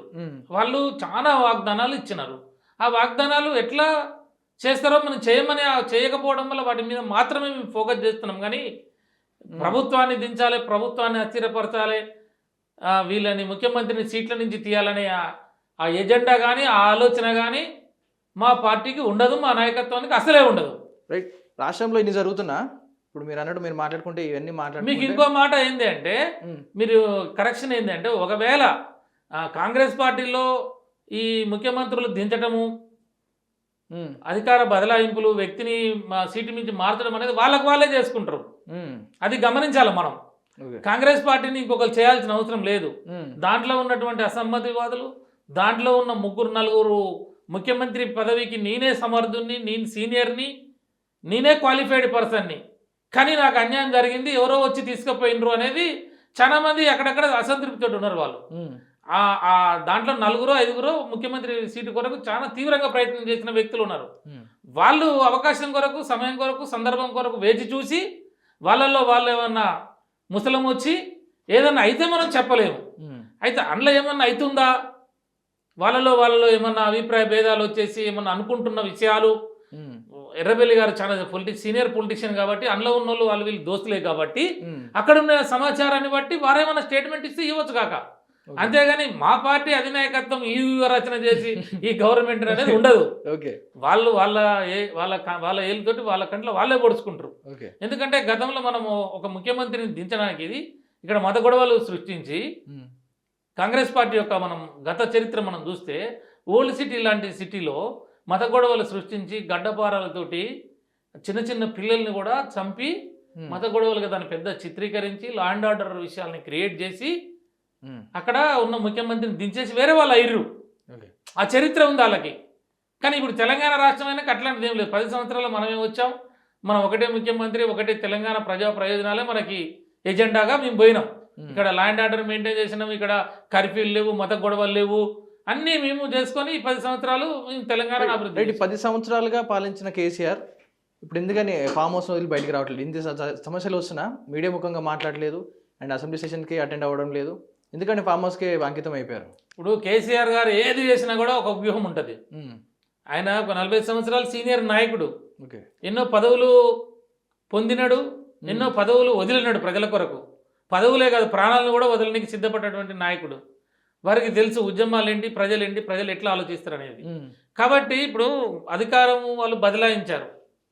వాళ్ళు చాలా వాగ్దానాలు ఇచ్చినారు. ఆ వాగ్దానాలు ఎట్లా చేస్తారో మనం చేయకపోవడం వల్ల వాటి మీద మాత్రమే మేము ఫోకస్ చేస్తున్నాం. కానీ ప్రభుత్వాన్ని దించాలి, ప్రభుత్వాన్ని అస్థిరపరచాలి, వీళ్ళని ముఖ్యమంత్రిని సీట్ల నుంచి తీయాలనే ఆ ఎజెండా కానీ ఆ ఆలోచన కానీ మా పార్టీకి ఉండదు, మా నాయకత్వానికి అసలే ఉండదు. రైట్. రాష్ట్రంలో ఇన్ని జరుగుతున్నా ఇప్పుడు మీరు అన్నట్టు మీరు మాట్లాడుకుంటే ఇవన్నీ మీకు ఇంకో మాట ఏంది అంటే మీరు కరెక్షన్ ఏంది అంటే ఒకవేళ కాంగ్రెస్ పార్టీలో ఈ ముఖ్యమంత్రులు దించటము, అధికార బదలాయింపులు, వ్యక్తిని సీటు నుంచి మార్చడం అనేది వాళ్ళే చేసుకుంటారు. అది గమనించాలి మనం. కాంగ్రెస్ పార్టీని ఇంకొకరు చేయాల్సిన అవసరం లేదు. దాంట్లో ఉన్నటువంటి అసమ్మతివాదులు, దాంట్లో ఉన్న 3-4 ముఖ్యమంత్రి పదవికి నేనే సమర్థుని, నేను సీనియర్ని, నేనే క్వాలిఫైడ్ పర్సన్ని, కానీ నాకు అన్యాయం జరిగింది ఎవరో వచ్చి తీసుకుపోయినరు అనేది చాలా మంది అక్కడక్కడ అసంతృప్తితో ఉన్నారు. వాళ్ళు దాంట్లో 4-5 ముఖ్యమంత్రి సీటు కొరకు చాలా తీవ్రంగా ప్రయత్నం చేసిన వ్యక్తులు ఉన్నారు. వాళ్ళు అవకాశం కొరకు, సమయం కొరకు, సందర్భం కొరకు వేచి చూసి వాళ్ళల్లో వాళ్ళు ఏమన్నా ముసలం వచ్చి ఏదన్నా అయితే మనం చెప్పలేము. అయితే అందులో ఏమన్నా అవుతుందా, వాళ్ళలో ఏమన్నా అభిప్రాయ భేదాలు వచ్చేసి ఏమన్నా అనుకుంటున్న విషయాలు, ఎర్రబెల్లి గారు చాలా సీనియర్ పొలిటీషియన్ కాబట్టి అందులో ఉన్న వాళ్ళు వీళ్ళు దోస్తులే కాబట్టి అక్కడ ఉన్న సమాచారాన్ని బట్టి వారేమన్నా స్టేట్మెంట్ ఇస్తే ఇవ్వచ్చు కాక. అంతేగాని మా పార్టీ అధినాయకత్వం ఈ రచన చేసి ఈ గవర్నమెంట్ అనేది ఉండదు. వాళ్ళు వాళ్ళ ఏళ్ళతోటి వాళ్ళ కంట్లో వాళ్ళే పొడుచుకుంటారు. ఎందుకంటే గతంలో మనము ఒక ముఖ్యమంత్రిని దించడానికి ఇక్కడ మత గొడవలు సృష్టించి కాంగ్రెస్ పార్టీ యొక్క మనం గత చరిత్ర మనం చూస్తే ఓల్డ్ సిటీ లాంటి సిటీలో మత గొడవలు సృష్టించి గడ్డపారాలతోటి చిన్న పిల్లల్ని కూడా చంపి మత గొడవలుగా దాన్ని పెద్ద చిత్రీకరించి లా అండ్ ఆర్డర్ విషయాల్ని క్రియేట్ చేసి అక్కడ ఉన్న ముఖ్యమంత్రిని దించేసి వేరే వాళ్ళు అయ్యారు. ఆ చరిత్ర ఉంది వాళ్ళకి. కానీ ఇప్పుడు తెలంగాణ రాష్ట్రం అయినా అట్లాంటిది ఏం లేదు. 10 సంవత్సరాలు మనమే వచ్చాం, మనం ఒకటే ముఖ్యమంత్రి, ఒకటే తెలంగాణ ప్రజా ప్రయోజనాలే మనకి ఎజెండాగా మేము పోయినాం. ఇక్కడ లా అండ్ ఆర్డర్ మెయింటైన్ చేసినాం, ఇక్కడ కర్ఫ్యూలు లేవు, మత గొడవలు లేవు, అన్నీ మేము చేసుకొని 10 సంవత్సరాలు తెలంగాణ అభివృద్ధి. 10 సంవత్సరాలుగా పాలించిన కేసీఆర్ ఇప్పుడు ఎందుకని ఫామ్ హౌస్ వదిలి బయటికి రావట్లేదు? ఇంత సమస్యలు వస్తున్నా మీడియా ముఖంగా మాట్లాడలేదు అండ్ అసెంబ్లీ సెషన్కి అటెండ్ అవ్వడం లేదు. ఎందుకంటే ఫామ్ హౌస్కి అంకితం అయిపోయారు. ఇప్పుడు కేసీఆర్ గారు ఏది చేసినా కూడా ఒక వ్యూహం ఉంటుంది. ఆయన ఒక 45 సంవత్సరాలు సీనియర్ నాయకుడు, ఎన్నో పదవులు పొందినాడు, ఎన్నో పదవులు వదిలినాడు ప్రజల కొరకు. పదవులే కాదు ప్రాణాలను కూడా వదలడానికి సిద్ధపడ్డటువంటి నాయకుడు. వారికి తెలుసు ఉద్యమాలు ఏంటి, ప్రజలు ఎట్లా ఆలోచిస్తారు అనేది. కాబట్టి ఇప్పుడు అధికారం వాళ్ళు బదలాయించారు,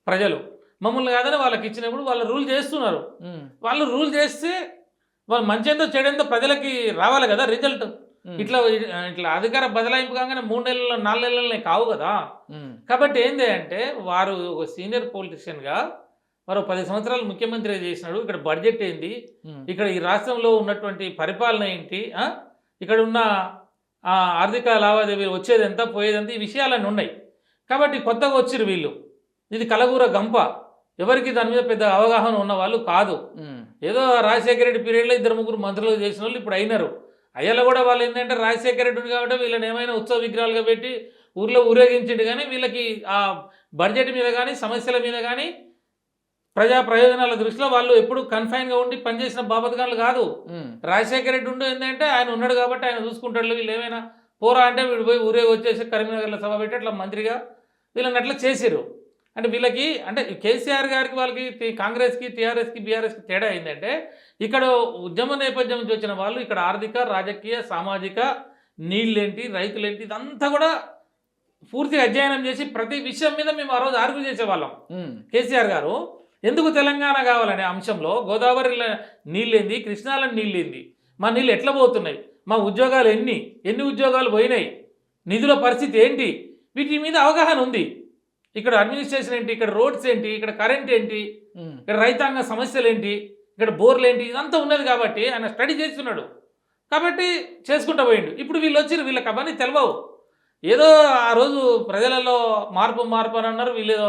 ప్రజలు మమ్మల్ని కాదని వాళ్ళకి ఇచ్చినప్పుడు వాళ్ళు రూల్ చేస్తున్నారు. వాళ్ళు రూల్ చేస్తే వాళ్ళు మంచేందో చెడేందో ప్రజలకి రావాలి కదా రిజల్ట్. ఇట్లా అధికార బదలాయింపు కాగానే 3 నెలల్లో 4 నెలలనే కావు కదా. కాబట్టి ఏంది అంటే వారు ఒక సీనియర్ పొలిటీషియన్గా మరో 10 సంవత్సరాలు ముఖ్యమంత్రి చేసినాడు. ఇక్కడ బడ్జెట్ ఏంది, ఇక్కడ ఈ రాష్ట్రంలో ఉన్నటువంటి పరిపాలన ఏంటి, ఇక్కడ ఉన్న ఆర్థిక లావాదేవీలు వచ్చేది ఎంత పోయేది ఈ విషయాలన్నీ ఉన్నాయి. కాబట్టి కొత్తగా వచ్చిరు వీళ్ళు, ఇది కలగూర గంప, ఎవరికి దాని మీద పెద్ద అవగాహన ఉన్న వాళ్ళు కాదు. ఏదో రాజశేఖర రెడ్డి పీరియడ్లో 2-3 మంత్రులు చేసిన వాళ్ళు ఇప్పుడు అయినారు. అయ్యాలో కూడా వాళ్ళు ఏంటంటే రాజశేఖర రెడ్డి ఉంది కాబట్టి వీళ్ళని ఏమైనా ఉత్సవ విగ్రహాలుగా పెట్టి ఊర్లో ఊరేగించిండు, కానీ వీళ్ళకి ఆ బడ్జెట్ మీద కానీ సమస్యల మీద కానీ ప్రజా ప్రయోజనాల దృష్టిలో వాళ్ళు ఎప్పుడు కన్ఫైన్గా ఉండి పనిచేసిన బాబతగాళ్ళు కాదు. రాజశేఖర రెడ్డి ఉండు ఏంటంటే ఆయన ఉన్నాడు కాబట్టి ఆయన చూసుకుంటాడు. వీళ్ళు ఏమైనా పోరా అంటే వీడు పోయి ఊరే వచ్చేసి కరీంనగర్లో సభ పెట్టి అట్లా మంత్రిగా వీళ్ళని అట్లా చేసిరు. అంటే వీళ్ళకి అంటే కేసీఆర్ గారికి వాళ్ళకి కాంగ్రెస్కి టీఆర్ఎస్కి బీఆర్ఎస్కి తేడా ఏంటంటే ఇక్కడ ఉద్యమ నేపథ్యం నుంచి వచ్చిన వాళ్ళు ఇక్కడ ఆర్థిక రాజకీయ సామాజిక నీళ్ళేంటి రైతులేంటి ఇదంతా కూడా పూర్తిగా అధ్యయనం చేసి ప్రతి విషయం మీద మేము ఆ రోజు ఆర్గ్యూ చేసేవాళ్ళం. కేసీఆర్ గారు ఎందుకు తెలంగాణ కావాలనే అంశంలో గోదావరి నీళ్ళేంది, కృష్ణాల నీళ్ళేంది, మా నీళ్ళు ఎట్లా పోతున్నాయి, మా ఉద్యోగాలు ఎన్ని ఉద్యోగాలు పోయినాయి, నిధుల పరిస్థితి ఏంటి, వీటి మీద అవగాహన ఉంది. ఇక్కడ అడ్మినిస్ట్రేషన్ ఏంటి, ఇక్కడ రోడ్స్ ఏంటి, ఇక్కడ కరెంట్ ఏంటి, ఇక్కడ రైతాంగ సమస్యలు ఏంటి, ఇక్కడ బోర్లు ఏంటి, ఇదంతా ఉన్నది కాబట్టి ఆయన స్టడీ చేస్తున్నాడు కాబట్టి చేసుకుంటూ పోయిండు. ఇప్పుడు వీళ్ళు వచ్చారు, వీళ్ళకి అవన్నీ తెలియవు. ఏదో ఆ రోజు ప్రజలలో మార్పు అని అన్నారు, వీళ్ళు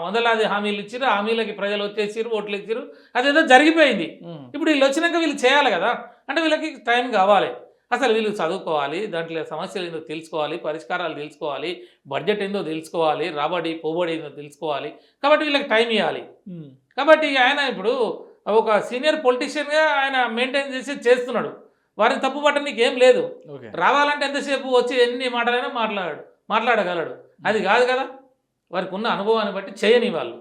వందలాది హామీలు ఇచ్చారు, హామీలకి ప్రజలు వచ్చేసారు, ఓట్లు ఇచ్చారు, అదేదో జరిగిపోయింది. ఇప్పుడు వీళ్ళు వచ్చినాక వీళ్ళు చేయాలి కదా, అంటే వీళ్ళకి టైం కావాలి. అసలు వీళ్ళు చదువుకోవాలి, దాంట్లో సమస్యలు ఏందో తెలుసుకోవాలి, పరిష్కారాలు తెలుసుకోవాలి, బడ్జెట్ ఏందో తెలుసుకోవాలి, రాబడి పోబడి ఏందో తెలుసుకోవాలి. కాబట్టి వీళ్ళకి టైం ఇవ్వాలి. కాబట్టి ఆయన ఇప్పుడు ఒక సీనియర్ పొలిటీషియన్గా ఆయన మెయింటైన్ చేసి చేస్తున్నాడు. వారిని తప్పు పట్టడానికి ఏం లేదు. రావాలంటే ఎంతసేపు వచ్చి ఎన్ని మాటలైనా మాట్లాడగలడు. అది కాదు కదా, వారికి ఉన్న అనుభవాన్ని బట్టి చేయని వాళ్ళు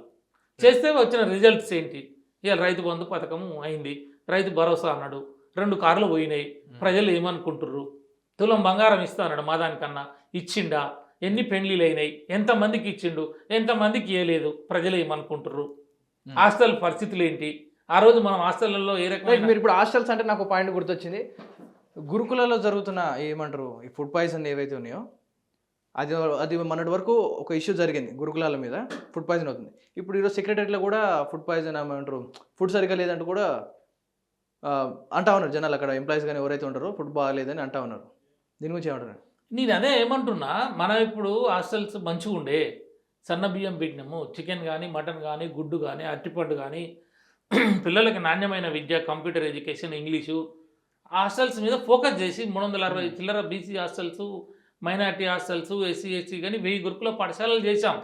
చేస్తే వచ్చిన రిజల్ట్స్ ఏంటి. ఇవాళ రైతు బంధు పథకం అయింది, రైతు భరోసా అన్నాడు, 2 కార్లు పోయినాయి, ప్రజలు ఏమనుకుంటుర్రు, తులం బంగారం ఇస్తా అన్నాడు, మా దానికన్నా ఇచ్చిండా, ఎన్ని పెళ్లిళ్ళు అయినాయి, ఎంతమందికి ఇచ్చిండు, ఎంతమందికి ఇవ్వలేదు, ప్రజలు ఏమనుకుంటుర్రు, హాస్టల్ పరిస్థితులు ఏంటి, ఆ రోజు మనం హాస్టల్లో ఏ రకమైన. మీరు ఇప్పుడు హాస్టల్స్ అంటే నాకు పాయింట్ గుర్తొచ్చింది. గురుకులలో జరుగుతున్న ఏమంటారు ఈ ఫుడ్ పాయిజన్ ఏవైతే ఉన్నాయో అది మొన్నటి వరకు ఒక ఇష్యూ జరిగింది, గురుకులాల మీద ఫుడ్ పాయిజన్ అవుతుంది. ఇప్పుడు ఈరోజు సెక్రటరీలో కూడా ఫుడ్ పాయిజన్ ఏమంటారు, ఫుడ్ సరిగ్గా లేదంటూ కూడా అంటా ఉన్నారు జనాలు, అక్కడ ఎంప్లాయీస్ కానీ ఎవరైతే ఉంటారో ఫుడ్ బాగాలేదని అంటా ఉన్నారు. దీని గురించి ఏమంటారు? నేను అదే ఏమంటున్నా, మనం ఇప్పుడు హాస్టల్స్ మంచిగా ఉండే, సన్న బియ్యం పెట్టినాము, చికెన్ కానీ మటన్ కానీ గుడ్డు కానీ అరటిపండు కానీ, పిల్లలకి నాణ్యమైన విద్య, కంప్యూటర్ ఎడ్యుకేషన్, ఇంగ్లీషు, హాస్టల్స్ మీద ఫోకస్ చేసి 360 చిల్లర BC hostels, minority hostels, SC ST కానీ 1000 గురుకుల పాఠశాలలు చేశాం.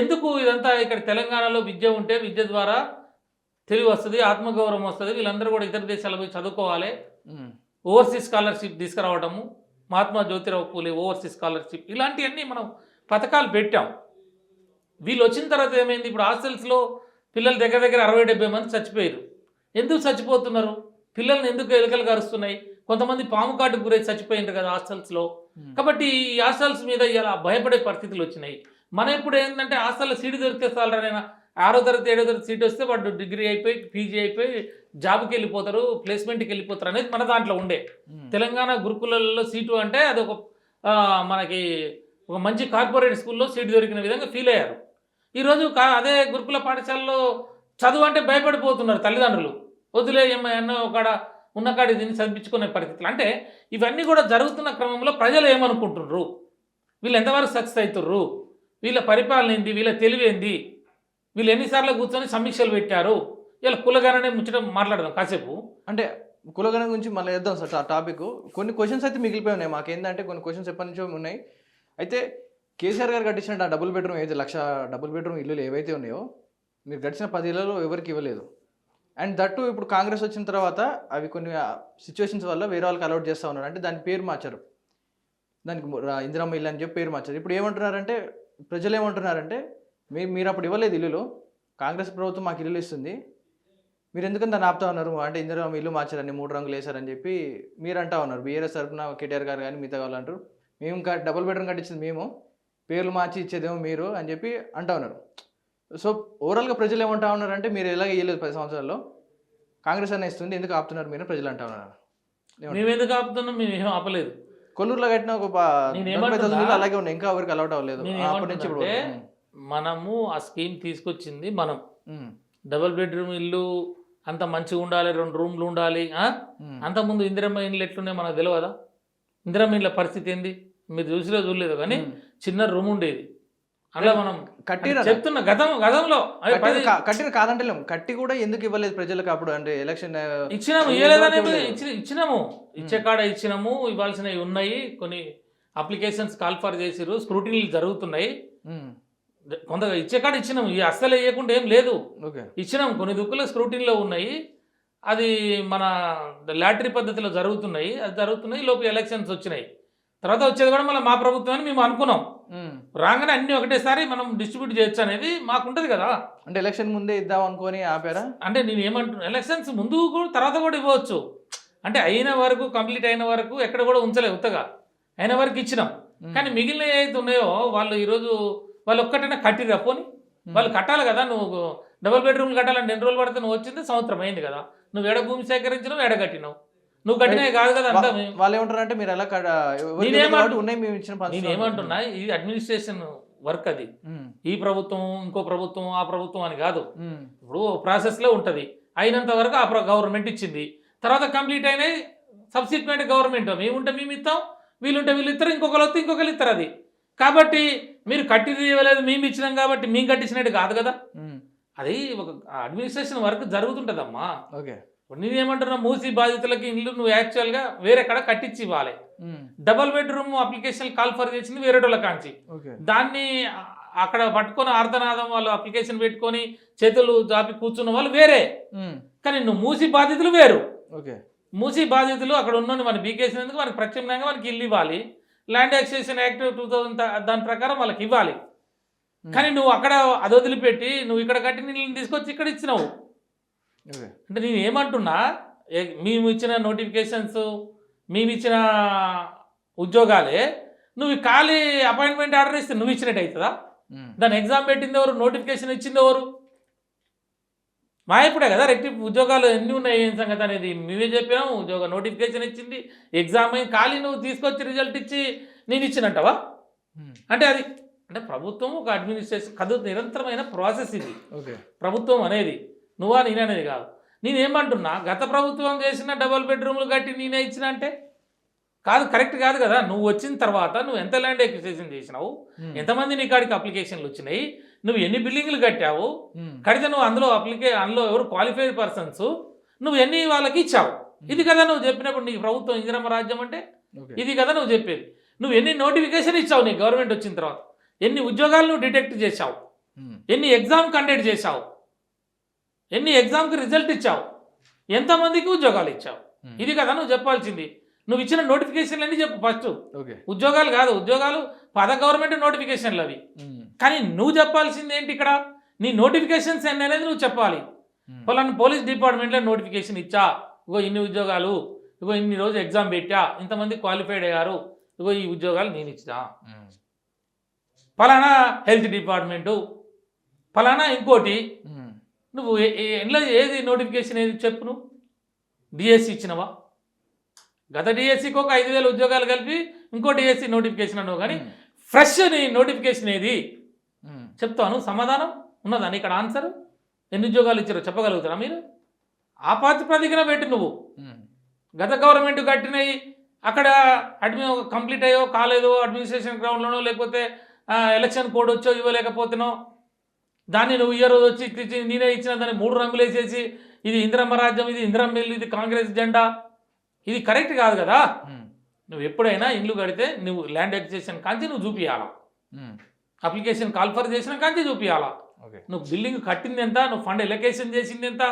ఎందుకు ఇదంతా? ఇక్కడ తెలంగాణలో విద్య ఉంటే విద్య ద్వారా తెలివి వస్తుంది, ఆత్మగౌరవం వస్తుంది, వీళ్ళందరూ కూడా ఇతర దేశాలకు పోయి చదువుకోవాలి. Overseas scholarship తీసుకురావడము, Mahatma Jyotirao Phule overseas scholarship, ఇలాంటివన్నీ మనం పథకాలు పెట్టాం. వీళ్ళు వచ్చిన తర్వాత ఏమైంది, ఇప్పుడు హాస్టల్స్లో పిల్లలు దగ్గర 60-70 మంది చచ్చిపోయారు. ఎందుకు చచ్చిపోతున్నారు? పిల్లల్ని ఎందుకు ఎలుకలు కరుస్తున్నాయి? కొంతమంది పాము కాటుకు గురై చచ్చిపోయింటారు కదా హాస్టల్స్లో. కాబట్టి ఈ హాస్టల్స్ మీద ఇలా భయపడే పరిస్థితులు వచ్చినాయి. మనం ఇప్పుడు ఏంటంటే హాస్టల్లో సీటు దొరికితే చాలరైనా 6వ తరగతి 7వ తరగతి సీట్ వస్తే వాడు డిగ్రీ అయిపోయి పీజీ అయిపోయి జాబ్కి వెళ్ళిపోతారు, ప్లేస్మెంట్కి వెళ్ళిపోతారు అనేది మన దాంట్లో ఉండే. తెలంగాణ గురుకులలో సీటు అంటే అది మనకి ఒక మంచి కార్పొరేట్ స్కూల్లో సీటు దొరికిన విధంగా ఫీల్ అయ్యారు. ఈరోజు అదే గురుకుల పాఠశాలలో చదువు అంటే భయపడిపోతున్నారు తల్లిదండ్రులు. వదిలే ఎన్నో ఒకడ ఉన్నకాడి దీన్ని చదివించుకునే పరిస్థితులు. అంటే ఇవన్నీ కూడా జరుగుతున్న క్రమంలో ప్రజలు ఏమనుకుంటుర్రు, వీళ్ళు ఎంతవరకు సక్సెస్ అవుతుర్రు, వీళ్ళ పరిపాలన ఏంది, వీళ్ళ తెలివి ఏంది, వీళ్ళు ఎన్నిసార్లు కూర్చొని సమీక్షలు పెట్టారు. ఇలా కులగణనే ముచ్చట మాట్లాడదాం కాసేపు. అంటే కులగణ గురించి మళ్ళీ వేద్దాం సార్ ఆ టాపిక్. కొన్ని క్వశ్చన్స్ అయితే మిగిలిపోయి ఉన్నాయి మాకేంటంటే, కొన్ని క్వశ్చన్స్ ఎప్పటి నుంచో ఉన్నాయి. అయితే కేసీఆర్ గారు కట్టించిన ఆ డబుల్ బెడ్రూమ్ ఏదైతే 1,00,000 డబుల్ బెడ్రూమ్ ఇల్లులు ఏవైతే ఉన్నాయో మీరు గడిచిన 10 ఏళ్లలో ఎవరికి ఇవ్వలేదు. అండ్ దట్టు ఇప్పుడు కాంగ్రెస్ వచ్చిన తర్వాత అవి కొన్ని సిచ్యువేషన్స్ వల్ల వేరే వాళ్ళకి అలౌట్ చేస్తూ ఉన్నారు. అంటే దాని పేరు మార్చారు, దానికి ఇందిరమ్మ ఇల్లు అని చెప్పి పేరు మార్చారు. ఇప్పుడు ఏమంటున్నారంటే, ప్రజలు ఏమంటున్నారంటే, మీరు అప్పుడు ఇవ్వలేదు ఇల్లులు, కాంగ్రెస్ ప్రభుత్వం మాకు ఇల్లులు ఇస్తుంది, మీరు ఎందుకని దాన్ని ఆపుతా ఉన్నారు, అంటే ఇందిరమ్మ ఇల్లు మార్చారని 3 రంగులు వేశారని చెప్పి మీరు అంటా ఉన్నారు. బీఆర్ఎస్ తరఫున కేటీఆర్ గారు కానీ మిగతా వాళ్ళు అంటారు, మేము డబుల్ బెడ్రూమ్ కట్టించింది మేము, పేర్లు మార్చి ఇచ్చేదేమో మీరు అని చెప్పి అంటా ఉన్నారు. సో ఓవరాల్గా ప్రజలు ఏమంటా ఉన్నారంటే, మీరు ఎలాగ ఇవ్వలేదు 10 సంవత్సరాల్లో, కాంగ్రెస్ అన్న ఇస్తుంది, ఎందుకు ఆపుతున్నారు మీరు ప్రజలు అంటా ఉన్నారు. మేము ఎందుకు ఆపుతున్నాం? మేము ఏం ఆపలేదు. కొల్లూరులో కట్టిన ఒక అలాగే ఉన్నాయి, ఇంకా ఎవరికి అలౌట్ అవ్వలేదు. మనము ఆ స్కీమ్ తీసుకొచ్చింది మనం. ఉమ్, డబుల్ బెడ్రూమ్ ఇల్లు అంత మంచిగా ఉండాలి, 2 రూమ్లు ఉండాలి. ఉమ్, అంతకుముందు ఇందిరమ్మ ఇండ్లు ఎట్లున్నాయి మనకు తెలియదా? ఇందిరమ్మ ఇండ్ల పరిస్థితి ఏంది మీరు చూడలేదు కానీ ఉమ్. చిన్న రూమ్ ఉండేది. అలా మనం కట్టిరా చెప్తున్న గతంలో అదే కట్టిన కాదంటలేము, కట్టి కూడా ఎందుకు ఇవ్వలేదు ప్రజలకు అప్పుడు అంటే ఎలక్షన్ ఇచ్చినాము, ఇవ్వలేదనేది ఇచ్చినాము, ఇచ్చే కాడ ఇచ్చినాము. ఇవ్వాల్సినవి ఉన్నాయి, కొన్ని అప్లికేషన్స్ కాల్ఫర్ చేసిరు, స్క్రూటినీలు జరుగుతున్నాయి. కొంత ఇచ్చే కాడ ఇచ్చినాము, అస్సలు వేయకుండా ఏం లేదు, ఓకే ఇచ్చినాము. కొన్ని దుక్కుల స్క్రూటిన్లో ఉన్నాయి, అది మన లాటరీ పద్ధతిలో జరుగుతున్నాయి, అది జరుగుతున్నాయి. లోపు ఎలక్షన్స్ వచ్చినాయి, తర్వాత వచ్చేది కూడా మళ్ళీ మా ప్రభుత్వం అని మేము అనుకున్నాం. రాగానే అన్ని ఒకటేసారి మనం డిస్ట్రిబ్యూట్ చేయొచ్చు అనేది మాకుంటుంది కదా. అంటే ఎలక్షన్ ముందే ఇద్దాం అనుకొని ఆపారా? అంటే నేను ఏమంటున్నా, ఎలక్షన్స్ ముందు కూడా తర్వాత కూడా ఇవ్వచ్చు. అంటే అయిన వరకు, కంప్లీట్ అయిన వరకు ఎక్కడ కూడా ఉంచలే, ఉత్తగా అయిన వరకు ఇచ్చినాం. కానీ మిగిలిన ఏదైతే ఉన్నాయో వాళ్ళు ఈరోజు వాళ్ళు ఒక్కటైనా కట్టిరా పోని, వాళ్ళు కట్టాలి కదా. నువ్వు డబుల్ బెడ్రూమ్లు కట్టాలంటే ఎన్ని రోజులు పడితే నువ్వు వచ్చింది సంవత్సరం అయింది కదా. నువ్వు ఎడ భూమి సేకరించినావు, ఎడ కట్టినావు, నువ్వు కట్టినవి కాదు కదా. అంతా వాళ్ళు ఏమంటారు అంటే మీరు ఎలా ఉన్నాయి మేము ఇచ్చిన. నేనేమంటున్నా, ఇది అడ్మినిస్ట్రేషన్ వర్క్, అది ఈ ప్రభుత్వం ఇంకో ప్రభుత్వం ఆ ప్రభుత్వం అని కాదు. ఇప్పుడు ప్రాసెస్లో ఉంటుంది, అయినంత వరకు ఆ గవర్నమెంట్ ఇచ్చింది, తర్వాత కంప్లీట్ అయినాయి సబ్సిక్వెంట్ గవర్నమెంట్. మేముంటే మేము ఇస్తాం, వీళ్ళుంటే వీళ్ళు ఇస్తారు, ఇంకొకరు వస్తే ఇంకొకరు ఇస్తారు. అది కాబట్టి మీరు కట్టి ఇవ్వలేదు, మేము ఇచ్చినాం కాబట్టి మేము కట్టించినట్టు కాదు కదా. అది ఒక అడ్మినిస్ట్రేషన్ వర్క్ జరుగుతుంటుందమ్మా. ఓకే, నేనేమంటున్నా, మూసి బాధితులకి ఇల్లు నువ్వు యాక్చువల్గా వేరే కాడ కట్టించి ఇవ్వాలి. డబల్ బెడ్రూమ్ అప్లికేషన్ కాల్ఫర్ చేసింది వేరే వాళ్ళ కాంచి, దాన్ని అక్కడ పట్టుకొని ఆర్తనాదం వాళ్ళు అప్లికేషన్ పెట్టుకొని చేతులు జాపి కూర్చున్న వాళ్ళు వేరే. కానీ నువ్వు మూసి బాధితులు వేరు. ఓకే, మూసి బాధితులు అక్కడ ఉన్న మన బీకేసినందుకు మనకి ప్రత్యామ్నాయంగా మనకి ఇల్లు ఇవ్వాలి. ల్యాండ్ ఎక్విజిషన్ యాక్ట్ 2000 దాని ప్రకారం వాళ్ళకి ఇవ్వాలి. కానీ నువ్వు అక్కడ అది వదిలిపెట్టి నువ్వు ఇక్కడ కట్టిన ఇల్లుని తీసుకొచ్చి ఇక్కడ ఇచ్చినావు. అంటే నేను ఏమంటున్నా, మేము ఇచ్చిన నోటిఫికేషన్స్, మేము ఇచ్చిన ఉద్యోగాలే నువ్వు ఖాళీ అపాయింట్మెంట్ ఆర్డర్ ఇస్తే నువ్వు ఇచ్చినట్టు అవుతుందా? దాని ఎగ్జామ్ పెట్టింది ఎవరు, నోటిఫికేషన్ ఇచ్చింది ఎవరు? మా ఇప్పుడే కదా ఉద్యోగాలు ఎన్ని ఉన్నాయి ఏం సంగతి అనేది మేమే చెప్పాము. ఉద్యోగ నోటిఫికేషన్ ఇచ్చింది, ఎగ్జామ్ అయింది, ఖాళీ నువ్వు తీసుకొచ్చి రిజల్ట్ ఇచ్చి నేను ఇచ్చినట్టవా? అంటే అది అంటే ప్రభుత్వం ఒక అడ్మినిస్ట్రేషన్ కదు, నిరంతరమైన ప్రాసెస్ ఇది. ఓకే, ప్రభుత్వం అనేది నువ్వా నేనే అనేది కాదు. నేనేమంటున్నా, గత ప్రభుత్వం చేసిన డబుల్ బెడ్రూమ్లు కట్టి నేనే ఇచ్చిన అంటే కాదు, కరెక్ట్ కాదు కదా. నువ్వు వచ్చిన తర్వాత నువ్వు ఎంత ల్యాండ్ ఎక్విజిషన్ చేసినావు, ఎంతమంది నీ కాడికి అప్లికేషన్లు వచ్చినాయి, నువ్వు ఎన్ని బిల్డింగ్లు కట్టావు, కడితే నువ్వు అందులో ఎవరు క్వాలిఫైడ్ పర్సన్స్, నువ్వు ఎన్ని వాళ్ళకి ఇచ్చావు, ఇది కదా నువ్వు చెప్పినప్పుడు. నీ ప్రభుత్వం ఇందిరమ్మ రాజ్యం అంటే ఇది కదా నువ్వు చెప్పేది. నువ్వు ఎన్ని నోటిఫికేషన్ ఇచ్చావు నీ గవర్నమెంట్ వచ్చిన తర్వాత, ఎన్ని ఉద్యోగాలు నువ్వు డిటెక్ట్ చేశావు, ఎన్ని ఎగ్జామ్ కండక్ట్ చేశావు, ఎన్ని ఎగ్జామ్కి రిజల్ట్ ఇచ్చావు, ఎంతమందికి ఉద్యోగాలు ఇచ్చావు, ఇది కదా నువ్వు చెప్పాల్సింది. నువ్వు ఇచ్చిన నోటిఫికేషన్లు అన్నీ చెప్పు ఫస్ట్. ఉద్యోగాలు కాదు, ఉద్యోగాలు గవర్నమెంట్ నోటిఫికేషన్లు అవి. కానీ నువ్వు చెప్పాల్సింది ఏంటి ఇక్కడ, నీ నోటిఫికేషన్స్ ఎన్ని అనేది నువ్వు చెప్పాలి. పలానా పోలీస్ డిపార్ట్మెంట్లో నోటిఫికేషన్ ఇచ్చా, ఇగో ఇన్ని ఉద్యోగాలు, ఇగో ఇన్ని రోజు ఎగ్జామ్ పెట్టా, ఇంతమంది క్వాలిఫైడ్ అయ్యారు, ఇగో ఈ ఉద్యోగాలు నేను ఇచ్చా. పలానా హెల్త్ డిపార్ట్మెంటు, పలానా ఇంకోటి, నువ్వు ఇంట్లో ఏది నోటిఫికేషన్ ఏది చెప్పు. నువ్వు డిఎస్సి ఇచ్చినవా? గత డిఎస్సికి ఒక 5000 ఉద్యోగాలు కలిపి ఇంకో డిఎస్సి నోటిఫికేషన్ అన్నావు, కానీ ఫ్రెష్ నీ నోటిఫికేషన్ ఏది చెప్తాను. సమాధానం ఉన్నదాన్ని ఇక్కడ ఆన్సర్ ఎన్ని ఉద్యోగాలు ఇచ్చారో చెప్పగలుగుతారా మీరు? ఆ ప్రాతిపదికన పెట్టి నువ్వు గత గవర్నమెంట్ కట్టినవి అక్కడ కంప్లీట్ అయ్యో కాలేదో, అడ్మినిస్ట్రేషన్ గ్రౌండ్లోనో, లేకపోతే ఎలక్షన్ కోడ్ వచ్చో ఇవ్వలేకపోతేనో, దాన్ని నువ్వు ఈ రోజు వచ్చి నేనే ఇచ్చిన దాన్ని 3 రంగులు వేసేసి ఇది ఇందిరమ్మ రాజ్యం, ఇది ఇందిరమ్మ ఇల్లు, ఇది కాంగ్రెస్ జెండా, ఇది కరెక్ట్ కాదు కదా. నువ్వు ఎప్పుడైనా ఇల్లు కడితే నువ్వు ల్యాండ్ ఎక్విజిషన్ కాంచి నువ్వు చూపించాలా, అప్లికేషన్ కాల్ఫర్ చేసిన కాంచి చూపించాలా. నువ్వు బిల్డింగ్ కట్టింది ఎంత, నువ్వు ఫండ్ ఎలొకేషన్ చేసింది ఎంత,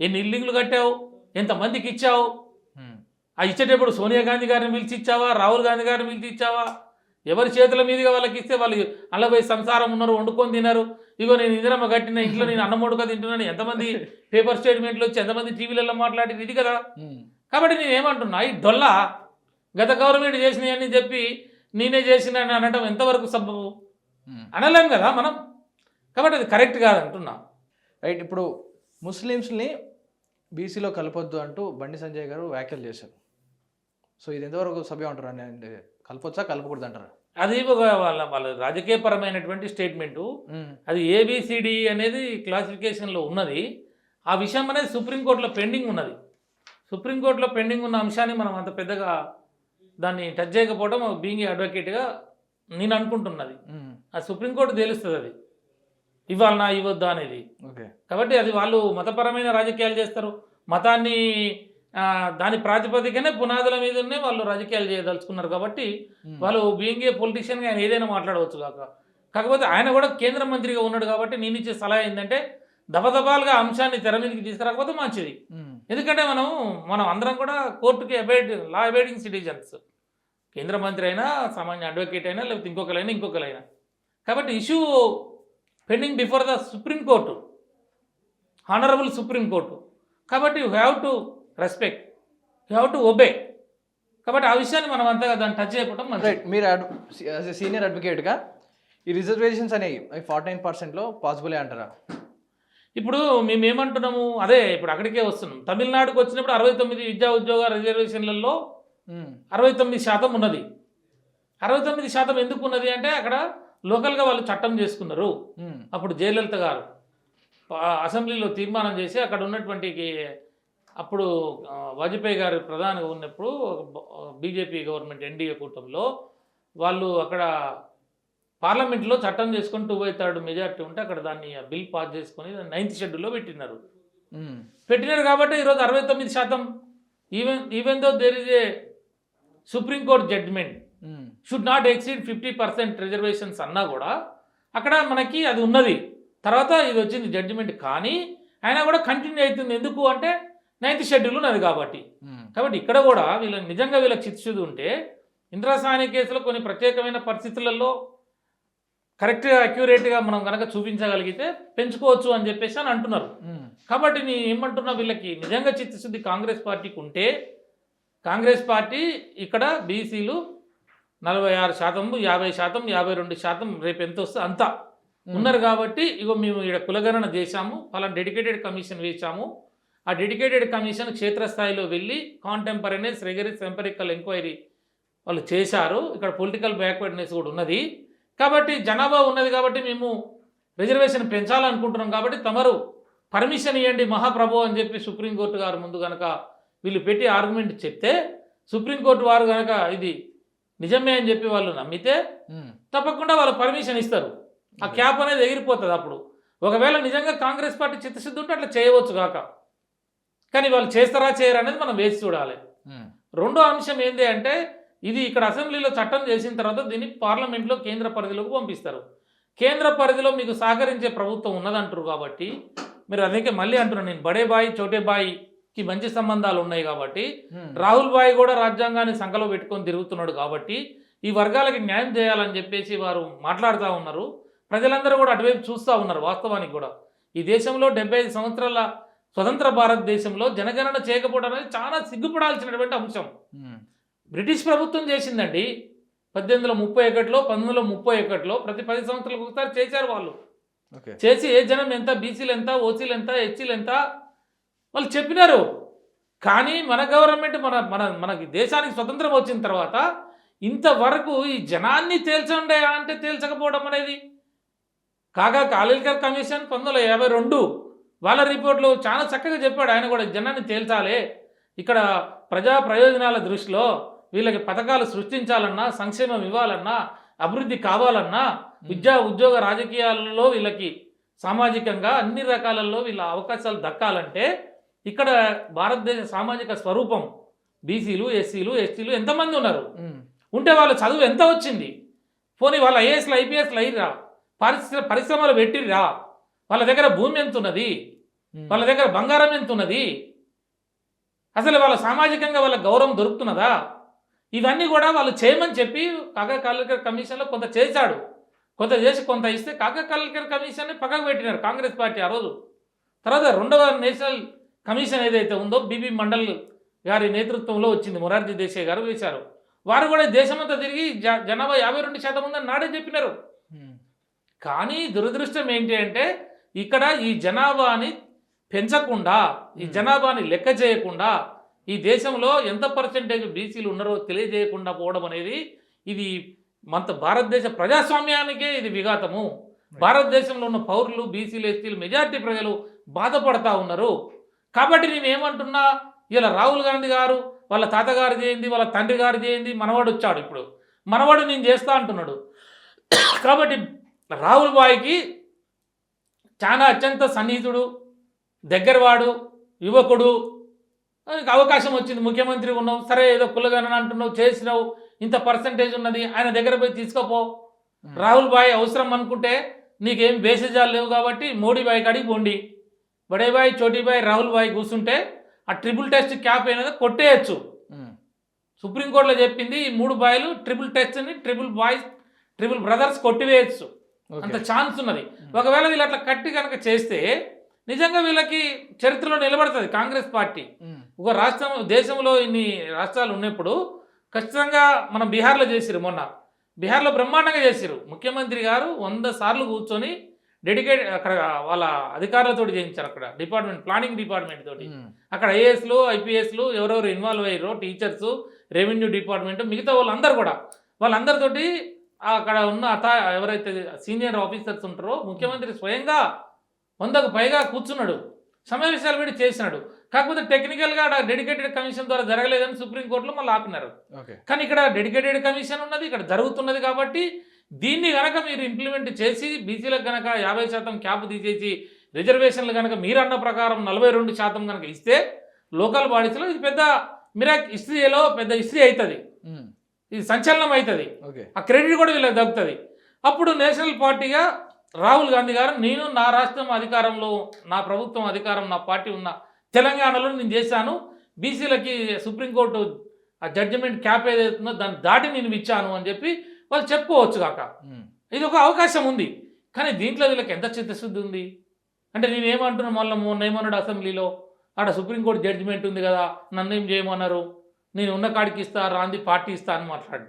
ఎన్ని ఇల్లింగ్లు కట్టావు, ఎంతమందికి ఇచ్చావు, ఆ ఇచ్చేటప్పుడు సోనియా గాంధీ గారిని పిలిచి ఇచ్చావా, రాహుల్ గాంధీ గారిని పిలిచి ఇచ్చావా, ఎవరి చేతుల మీదుగా వాళ్ళకి ఇస్తే వాళ్ళు అల్లబోయి సంసారం ఉన్నారు, వండుకొని తిన్నారు. ఇగో నేను ఇందిరమ్మ కట్టిన ఇంట్లో నేను అన్నం వండుక తింటున్నాను, ఎంతమంది పేపర్ స్టేట్మెంట్లు వచ్చి ఎంతమంది టీవీలలో మాట్లాడేది ఇది కదా. కాబట్టి నేను ఏమంటున్నా, ఈ డొల్లా గత గవర్నమెంట్ చేసినాయని చెప్పి నేనే చేసిన అనడం ఎంతవరకు సబ్బు అనలేం కదా మనం. కాబట్టి అది కరెక్ట్ కాదంటున్నా. రైట్, ఇప్పుడు ముస్లిమ్స్ని బీసీలో కలపొద్దు అంటూ బండి సంజయ్ గారు వ్యాఖ్యలు చేశారు. సో ఇది ఎంతవరకు సభ్యం అంటారు? కలపొచ్చా కలపకూడదు అంటారా? అది ఒక వాళ్ళ రాజకీయపరమైనటువంటి స్టేట్మెంటు. అది ఏబిసిడి అనేది క్లాసిఫికేషన్లో ఉన్నది. ఆ విషయం అనేది సుప్రీంకోర్టులో పెండింగ్ ఉన్నది. సుప్రీంకోర్టులో పెండింగ్ ఉన్న అంశాన్ని మనం అంత పెద్దగా దాన్ని టచ్ చేయకపోవడం బీయింగ్ అడ్వకేట్గా నేను అనుకుంటున్నది. ఆ సుప్రీంకోర్టు తెలుస్తుంది అది ఇవ్వాలనా ఇవ్వద్దా అనేది. కాబట్టి అది వాళ్ళు మతపరమైన రాజకీయాలు చేస్తారు. మతాన్ని దాని ప్రాతిపదికనే పునాదుల మీదనే వాళ్ళు రాజకీయాలు చేయదలుచుకున్నారు. కాబట్టి వాళ్ళు బీయింగ్ ఏ పొలిటీషియన్గా ఆయన ఏదైనా మాట్లాడవచ్చు కాకపోతే ఆయన కూడా కేంద్ర మంత్రిగా ఉన్నాడు. కాబట్టి నేను ఇచ్చే సలహా ఏంటంటే దఫదఫాలుగా అంశాన్ని తెర మీదకి తీసుకురాకపోతే మంచిది. ఎందుకంటే మనం అందరం కూడా కోర్టుకి లా అబైడింగ్ సిటిజన్స్. కేంద్ర మంత్రి అయినా, సామాన్య అడ్వకేట్ అయినా, లేకపోతే ఇంకొకరైనా. కాబట్టి issue pending before the Supreme Court, honourable Supreme Court. కాబట్టి you have to respect, you have to obey. కాబట్టి ఆ విషయాన్ని మనం అంతగా దాన్ని టచ్ చేయకుండా రైట్. మీరు సీనియర్ అడ్వకేట్గా ఈ రిజర్వేషన్స్ అనేవి 49%లో పాసిబులే అంటారా? ఇప్పుడు మేము ఏమంటున్నాము, అదే ఇప్పుడు అక్కడికే వస్తున్నాం. తమిళనాడుకు వచ్చినప్పుడు 69 విద్యా ఉద్యోగ రిజర్వేషన్లలో 69% ఉన్నది. 69% ఎందుకు ఉన్నది అంటే అక్కడ లోకల్గా వాళ్ళు చట్టం చేసుకున్నారు. అప్పుడు జయలలిత గారు అసెంబ్లీలో తీర్మానం చేసి అక్కడ ఉన్నటువంటి అప్పుడు వాజ్పేయి గారు ప్రధానిగా ఉన్నప్పుడు బీజేపీ గవర్నమెంట్ ఎన్డీఏ కూటమిలో వాళ్ళు అక్కడ పార్లమెంట్లో చట్టం చేసుకొని 2/3 మెజార్టీ ఉంటే అక్కడ దాన్ని బిల్ పాస్ చేసుకొని 9th షెడ్యూల్లో పెట్టినారు. కాబట్టి ఈరోజు 69%. Even though there is a supreme court judgement should not exceed 50% reservations అన్నా కూడా అక్కడ మనకి అది ఉన్నది. తర్వాత ఇది వచ్చింది జడ్జిమెంట్. కానీ అయినా కూడా కంటిన్యూ అవుతుంది. ఎందుకు అంటే 9th షెడ్యూల్ ఉన్నది కాబట్టి. కాబట్టి ఇక్కడ కూడా వీళ్ళకి చిత్తశుద్ధి ఉంటే ఇంద్రసాని కేసులో కొన్ని ప్రత్యేకమైన పరిస్థితులలో కరెక్ట్గా అక్యురేట్గా మనం కనుక చూపించగలిగితే పెంచుకోవచ్చు అని చెప్పేసి అని అంటున్నారు. కాబట్టి నేను ఏమంటున్నా, వీళ్ళకి నిజంగా చిత్తశుద్ధి కాంగ్రెస్ పార్టీకి ఉంటే కాంగ్రెస్ పార్టీ ఇక్కడ బీసీలు 46%, 50%, 52% రేపు ఎంత వస్తే అంత ఉన్నారు. కాబట్టి ఇగో మేము ఇక్కడ కులగణన చేశాము, అలా డెడికేటెడ్ కమిషన్ వేసాము. ఆ డెడికేటెడ్ కమిషన్ క్షేత్రస్థాయిలో వెళ్ళి కాంటెంపరీనెస్, రిగరస్, ఎంపెరికల్ ఎంక్వైరీ వాళ్ళు చేశారు. ఇక్కడ పొలిటికల్ బ్యాక్వర్డ్నెస్ కూడా ఉన్నది. కాబట్టి జనాభా ఉన్నది కాబట్టి మేము రిజర్వేషన్ పెంచాలనుకుంటున్నాం. కాబట్టి తమరు పర్మిషన్ ఇవ్వండి మహాప్రభు అని చెప్పి సుప్రీంకోర్టు గారు ముందు కనుక వీళ్ళు పెట్టి ఆర్గ్యుమెంట్ చెప్తే, సుప్రీంకోర్టు వారు కనుక ఇది నిజమే అని చెప్పి వాళ్ళు నమ్మితే తప్పకుండా వాళ్ళు పర్మిషన్ ఇస్తారు. ఆ క్యాప్ అనేది ఎగిరిపోతుంది. అప్పుడు ఒకవేళ నిజంగా కాంగ్రెస్ పార్టీ చిత్తశుద్ధి ఉంటే అట్లా చేయవచ్చు కాక, కానీ వాళ్ళు చేస్తారా చేయరా అనేది మనం వేసి చూడాలి. రెండో అంశం ఏంటి అంటే, ఇది ఇక్కడ అసెంబ్లీలో చట్టం చేసిన తర్వాత దీన్ని పార్లమెంట్లో కేంద్ర పరిధిలోకి పంపిస్తారు. కేంద్ర పరిధిలో మీకు సహకరించే ప్రభుత్వం ఉన్నదంటారు. కాబట్టి మీరు అదే మళ్ళీ అంటున్నాను నేను, బడే బాయి చోటే బాయికి మంచి సంబంధాలు ఉన్నాయి. కాబట్టి రాహుల్ బాయ్ కూడా రాజ్యాంగాన్ని సంకలో పెట్టుకొని తిరుగుతున్నాడు. కాబట్టి ఈ వర్గాలకి న్యాయం చేయాలని చెప్పేసి వారు మాట్లాడుతూ ఉన్నారు. ప్రజలందరూ కూడా అటువైపు చూస్తూ ఉన్నారు. వాస్తవానికి కూడా ఈ దేశంలో 75 సంవత్సరాల స్వతంత్ర భారతదేశంలో జనగణన చేయకపోవడం అనేది చాలా సిగ్గుపడాల్సినటువంటి అంశం. బ్రిటిష్ ప్రభుత్వం చేసిందండి 1831లో, 1931లో ప్రతి 10 సంవత్సరాలకు ఒకసారి చేశారు వాళ్ళు. చేసి ఏ జనం ఎంత, బీసీలు ఎంత, ఓసీలు ఎంత, హెచ్సీలు ఎంత వాళ్ళు చెప్పినారు. కానీ మన గవర్నమెంట్ మనకి దేశానికి స్వతంత్రం వచ్చిన తర్వాత ఇంతవరకు ఈ జనాన్ని తేల్చండి అంటే తేల్చకపోవడం అనేది. కాగా కాలేల్కర్ కమిషన్ 1952 వాళ్ళ రిపోర్ట్లో చాలా చక్కగా చెప్పాడు. ఆయన కూడా జనాన్ని తేల్చాలి, ఇక్కడ ప్రజా ప్రయోజనాల దృష్టిలో వీళ్ళకి పథకాలు సృష్టించాలన్నా, సంక్షేమం ఇవ్వాలన్నా, అభివృద్ధి కావాలన్నా, విద్యా ఉద్యోగ రాజకీయాలలో వీళ్ళకి సామాజికంగా అన్ని రకాలలో వీళ్ళ అవకాశాలు దక్కాలంటే ఇక్కడ భారతదేశ సామాజిక స్వరూపం బీసీలు, ఎస్సీలు, ఎస్టీలు ఎంతమంది ఉన్నారు ఉంటే వాళ్ళ చదువు ఎంత వచ్చింది, పోనీ వాళ్ళ ఐఏఎస్లు, ఐపీఎస్లు అయ్యిరా, పరిశ్రమలు పెట్టిర్రా, వాళ్ళ దగ్గర భూమి ఎంత ఉన్నది, వాళ్ళ దగ్గర బంగారం ఎంత ఉన్నది, అసలు వాళ్ళ సామాజికంగా వాళ్ళ గౌరవం దొరుకుతున్నదా, ఇవన్నీ కూడా వాళ్ళు చేయమని చెప్పి కాకా కాలేల్కర్ కమిషన్లో కొంత చేశాడు. కొంత చేసి కొంత ఇస్తే కాకా కాలేల్కర్ కమిషన్ని పక్కకు పెట్టినారు కాంగ్రెస్ పార్టీ ఆ రోజు. తర్వాత రెండవ నేషనల్ కమిషన్ ఏదైతే ఉందో బీబీ మండల్ గారి నేతృత్వంలో వచ్చింది, మొరార్జీ దేశాయ్ గారు వేశారు. వారు కూడా దేశమంతా తిరిగి జనాభా 52% ఉందని నాడే చెప్పినారు. కానీ దురదృష్టం ఏంటి అంటే ఇక్కడ ఈ జనాభాని పెంచకుండా, ఈ జనాభాని లెక్క చేయకుండా, ఈ దేశంలో ఎంత పర్సెంటేజ్ బీసీలు ఉన్నారో తెలియజేయకుండా పోవడం అనేది ఇది మన భారతదేశ ప్రజాస్వామ్యానికే ఇది విఘాతము. భారతదేశంలో ఉన్న పౌరులు, బీసీలు, ఎస్టీలు, మెజారిటీ ప్రజలు బాధపడతా ఉన్నారు. కాబట్టి నేను ఏమంటున్నా, ఇలా రాహుల్ గాంధీ గారు వాళ్ళ తాతగారు చేయింది, వాళ్ళ తండ్రి గారు చేయింది, మనవాడు వచ్చాడు, ఇప్పుడు మనవాడు నేను చేస్తా అంటున్నాడు. కాబట్టి రాహుల్ బాయ్కి చాలా అత్యంత సన్నిహితుడు, దగ్గరవాడు, యువకుడు, అవకాశం వచ్చింది, ముఖ్యమంత్రి ఉన్నావు, సరే ఏదో కులగణన అంటున్నావు, చేసినావు, ఇంత పర్సంటేజ్ ఉన్నది, ఆయన దగ్గర పోయి తీసుకోపో. రాహుల్ బాయ్ అవసరం అనుకుంటే నీకేం బేసిజాలు లేవు కాబట్టి మోడీ బాయ్ కాడికి పోండి. బడే బాయ్, చోటీ బాయ్, రాహుల్ బాయ్ కూర్చుంటే ఆ ట్రిపుల్ టెస్ట్ క్యాప్ అయినది కొట్టేయచ్చు. సుప్రీంకోర్టులో చెప్పింది ఈ 3 బాయ్లు ట్రిపుల్ టెస్ట్ని ట్రిపుల్ బ్రదర్స్ కొట్టివేయచ్చు, అంత ఛాన్స్ ఉన్నది. ఒకవేళ వీళ్ళు అట్లా కట్టి కనుక చేస్తే నిజంగా వీళ్ళకి చరిత్రలో నిలబడుతుంది కాంగ్రెస్ పార్టీ. ఒక రాష్ట్రం, దేశంలో ఇన్ని రాష్ట్రాలు ఉన్నప్పుడు ఖచ్చితంగా మనం బీహార్లో చేసిరు, మొన్న బీహార్లో బ్రహ్మాండంగా చేసిరు. ముఖ్యమంత్రి గారు 100 సార్లు కూర్చొని డెడికేట్ అక్కడ వాళ్ళ అధికారులతో చేయించారు, అక్కడ డిపార్ట్మెంట్, ప్లానింగ్ డిపార్ట్మెంట్ తోటి. అక్కడ ఐఏఎస్లు, ఐపీఎస్లు ఎవరెవరు ఇన్వాల్వ్ అయ్యారో, టీచర్స్, రెవెన్యూ డిపార్ట్మెంట్, మిగతా వాళ్ళందరూ కూడా, వాళ్ళందరితోటి అక్కడ ఉన్న ఎవరైతే సీనియర్ ఆఫీసర్స్ ఉంటారో ముఖ్యమంత్రి స్వయంగా 100కు పైగా కూర్చున్నాడు, సమావేశాలు పెట్టి చేసినాడు. కాకపోతే టెక్నికల్గా డెడికేటెడ్ కమిషన్ ద్వారా జరగలేదని సుప్రీంకోర్టులో మళ్ళీ ఆపినారు. కానీ ఇక్కడ డెడికేటెడ్ కమిషన్ ఉన్నది, ఇక్కడ జరుగుతున్నది. కాబట్టి దీన్ని కనుక మీరు ఇంప్లిమెంట్ చేసి బీసీలకు కనుక 50% క్యాప్ తీసేసి రిజర్వేషన్లు కనుక మీరు అన్న ప్రకారం 42% కనుక ఇస్తే లోకల్ బాడీస్లో ఇది పెద్ద హిస్టరీలో పెద్ద హిస్టరీ అవుతుంది, ఇది సంచలనం అవుతుంది, ఆ క్రెడిట్ కూడా వీళ్ళకి దక్కుతుంది. అప్పుడు నేషనల్ పార్టీగా రాహుల్ గాంధీ గారు, నేను నా రాష్ట్రం అధికారంలో, నా ప్రభుత్వం అధికారం, నా పార్టీ ఉన్న తెలంగాణలో నేను చేశాను, బీసీలకి సుప్రీంకోర్టు ఆ జడ్జిమెంట్ క్యాప్ ఏదైతుందో దాన్ని దాటి నేను ఇచ్చాను అని చెప్పి వాళ్ళు చెప్పుకోవచ్చు కాక. ఇది ఒక అవకాశం ఉంది. కానీ దీంట్లో వీళ్ళకి ఎంత చిత్తశుద్ధి ఉంది అంటే, నేనేమంటున్నా, మొన్న ఏమన్నాడు అసెంబ్లీలో, ఆడ సుప్రీంకోర్టు జడ్జిమెంట్ ఉంది కదా, నన్ను ఏం చేయమన్నారు, నేను ఉన్న కాడికి ఇస్తా, రాంది పార్టీ ఇస్తా అని మాట్లాడు.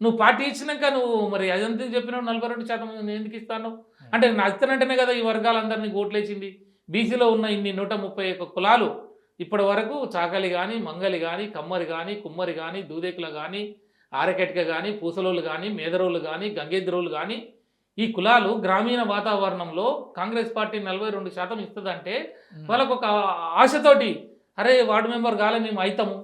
నువ్వు పార్టీ ఇచ్చినాక నువ్వు మరి అదంతా చెప్పినావు, 42% నేను ఎందుకు ఇస్తాను అంటే, నా ఇస్తానంటేనే కదా ఈ వర్గాలందరినీ ఓట్లేసింది. బీసీలో ఉన్న ఇన్ని 131 కులాలు ఇప్పటి వరకు చాకలి కానీ, మంగలి కానీ, కమ్మరి కానీ, కుమ్మరి కానీ, దూదేకుల కానీ, ఆరకెట్క కానీ, పూసలోళ్ళు కానీ, మేదరోళ్ళు కానీ, గంగేద్రోళ్ళు కానీ, ఈ కులాలు గ్రామీణ వాతావరణంలో కాంగ్రెస్ పార్టీ 42% ఇస్తుందంటే వాళ్ళకు ఒక ఆశతోటి, అరే వార్డు మెంబర్ కాలే మేము అవుతాము,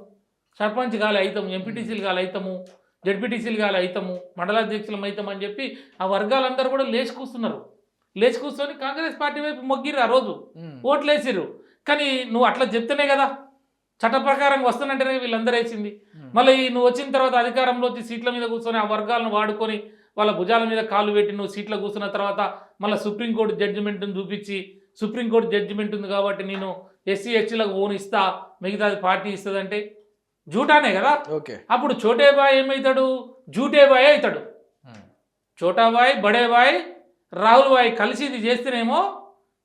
సర్పంచ్ కాలే అవుతాము, ఎంపీటీసీలు కాలే అవుతాము, జడ్పీటీసీలు కాలే అవుతాము, మండలాధ్యక్షులం అవుతాం అని చెప్పి ఆ వర్గాలందరూ కూడా లేచి కూస్తున్నారు. లేచి కూర్చొని కాంగ్రెస్ పార్టీ వైపు మొగ్గిర్రు, ఆ రోజు ఓట్లు వేసిర్రు. కానీ నువ్వు అట్లా చెప్తేనే కదా చట్ట ప్రకారం వస్తానంటేనే వీళ్ళందరూ వేసింది. మళ్ళీ నువ్వు వచ్చిన తర్వాత అధికారంలో వచ్చి సీట్ల మీద కూర్చొని ఆ వర్గాలను వాడుకొని వాళ్ళ భుజాల మీద కాళ్ళు పెట్టి నువ్వు సీట్లో కూర్చున్న తర్వాత మళ్ళీ సుప్రీంకోర్టు జడ్జిమెంట్ని చూపించి, సుప్రీంకోర్టు జడ్జిమెంట్ ఉంది కాబట్టి నేను ఎస్సీ ఎస్టీలకు ఓన్ ఇస్తా, మిగతాది పార్టీ ఇస్తుందంటే జూటానే కదా. అప్పుడు చోటేబాయ్ ఏమవుతాడు, జూటేబాయ్ అవుతాడు. చోటాబాయ్, బడేబాయ్, రాహుల్ బాయ్ కలిసి ఇది చేస్తేనేమో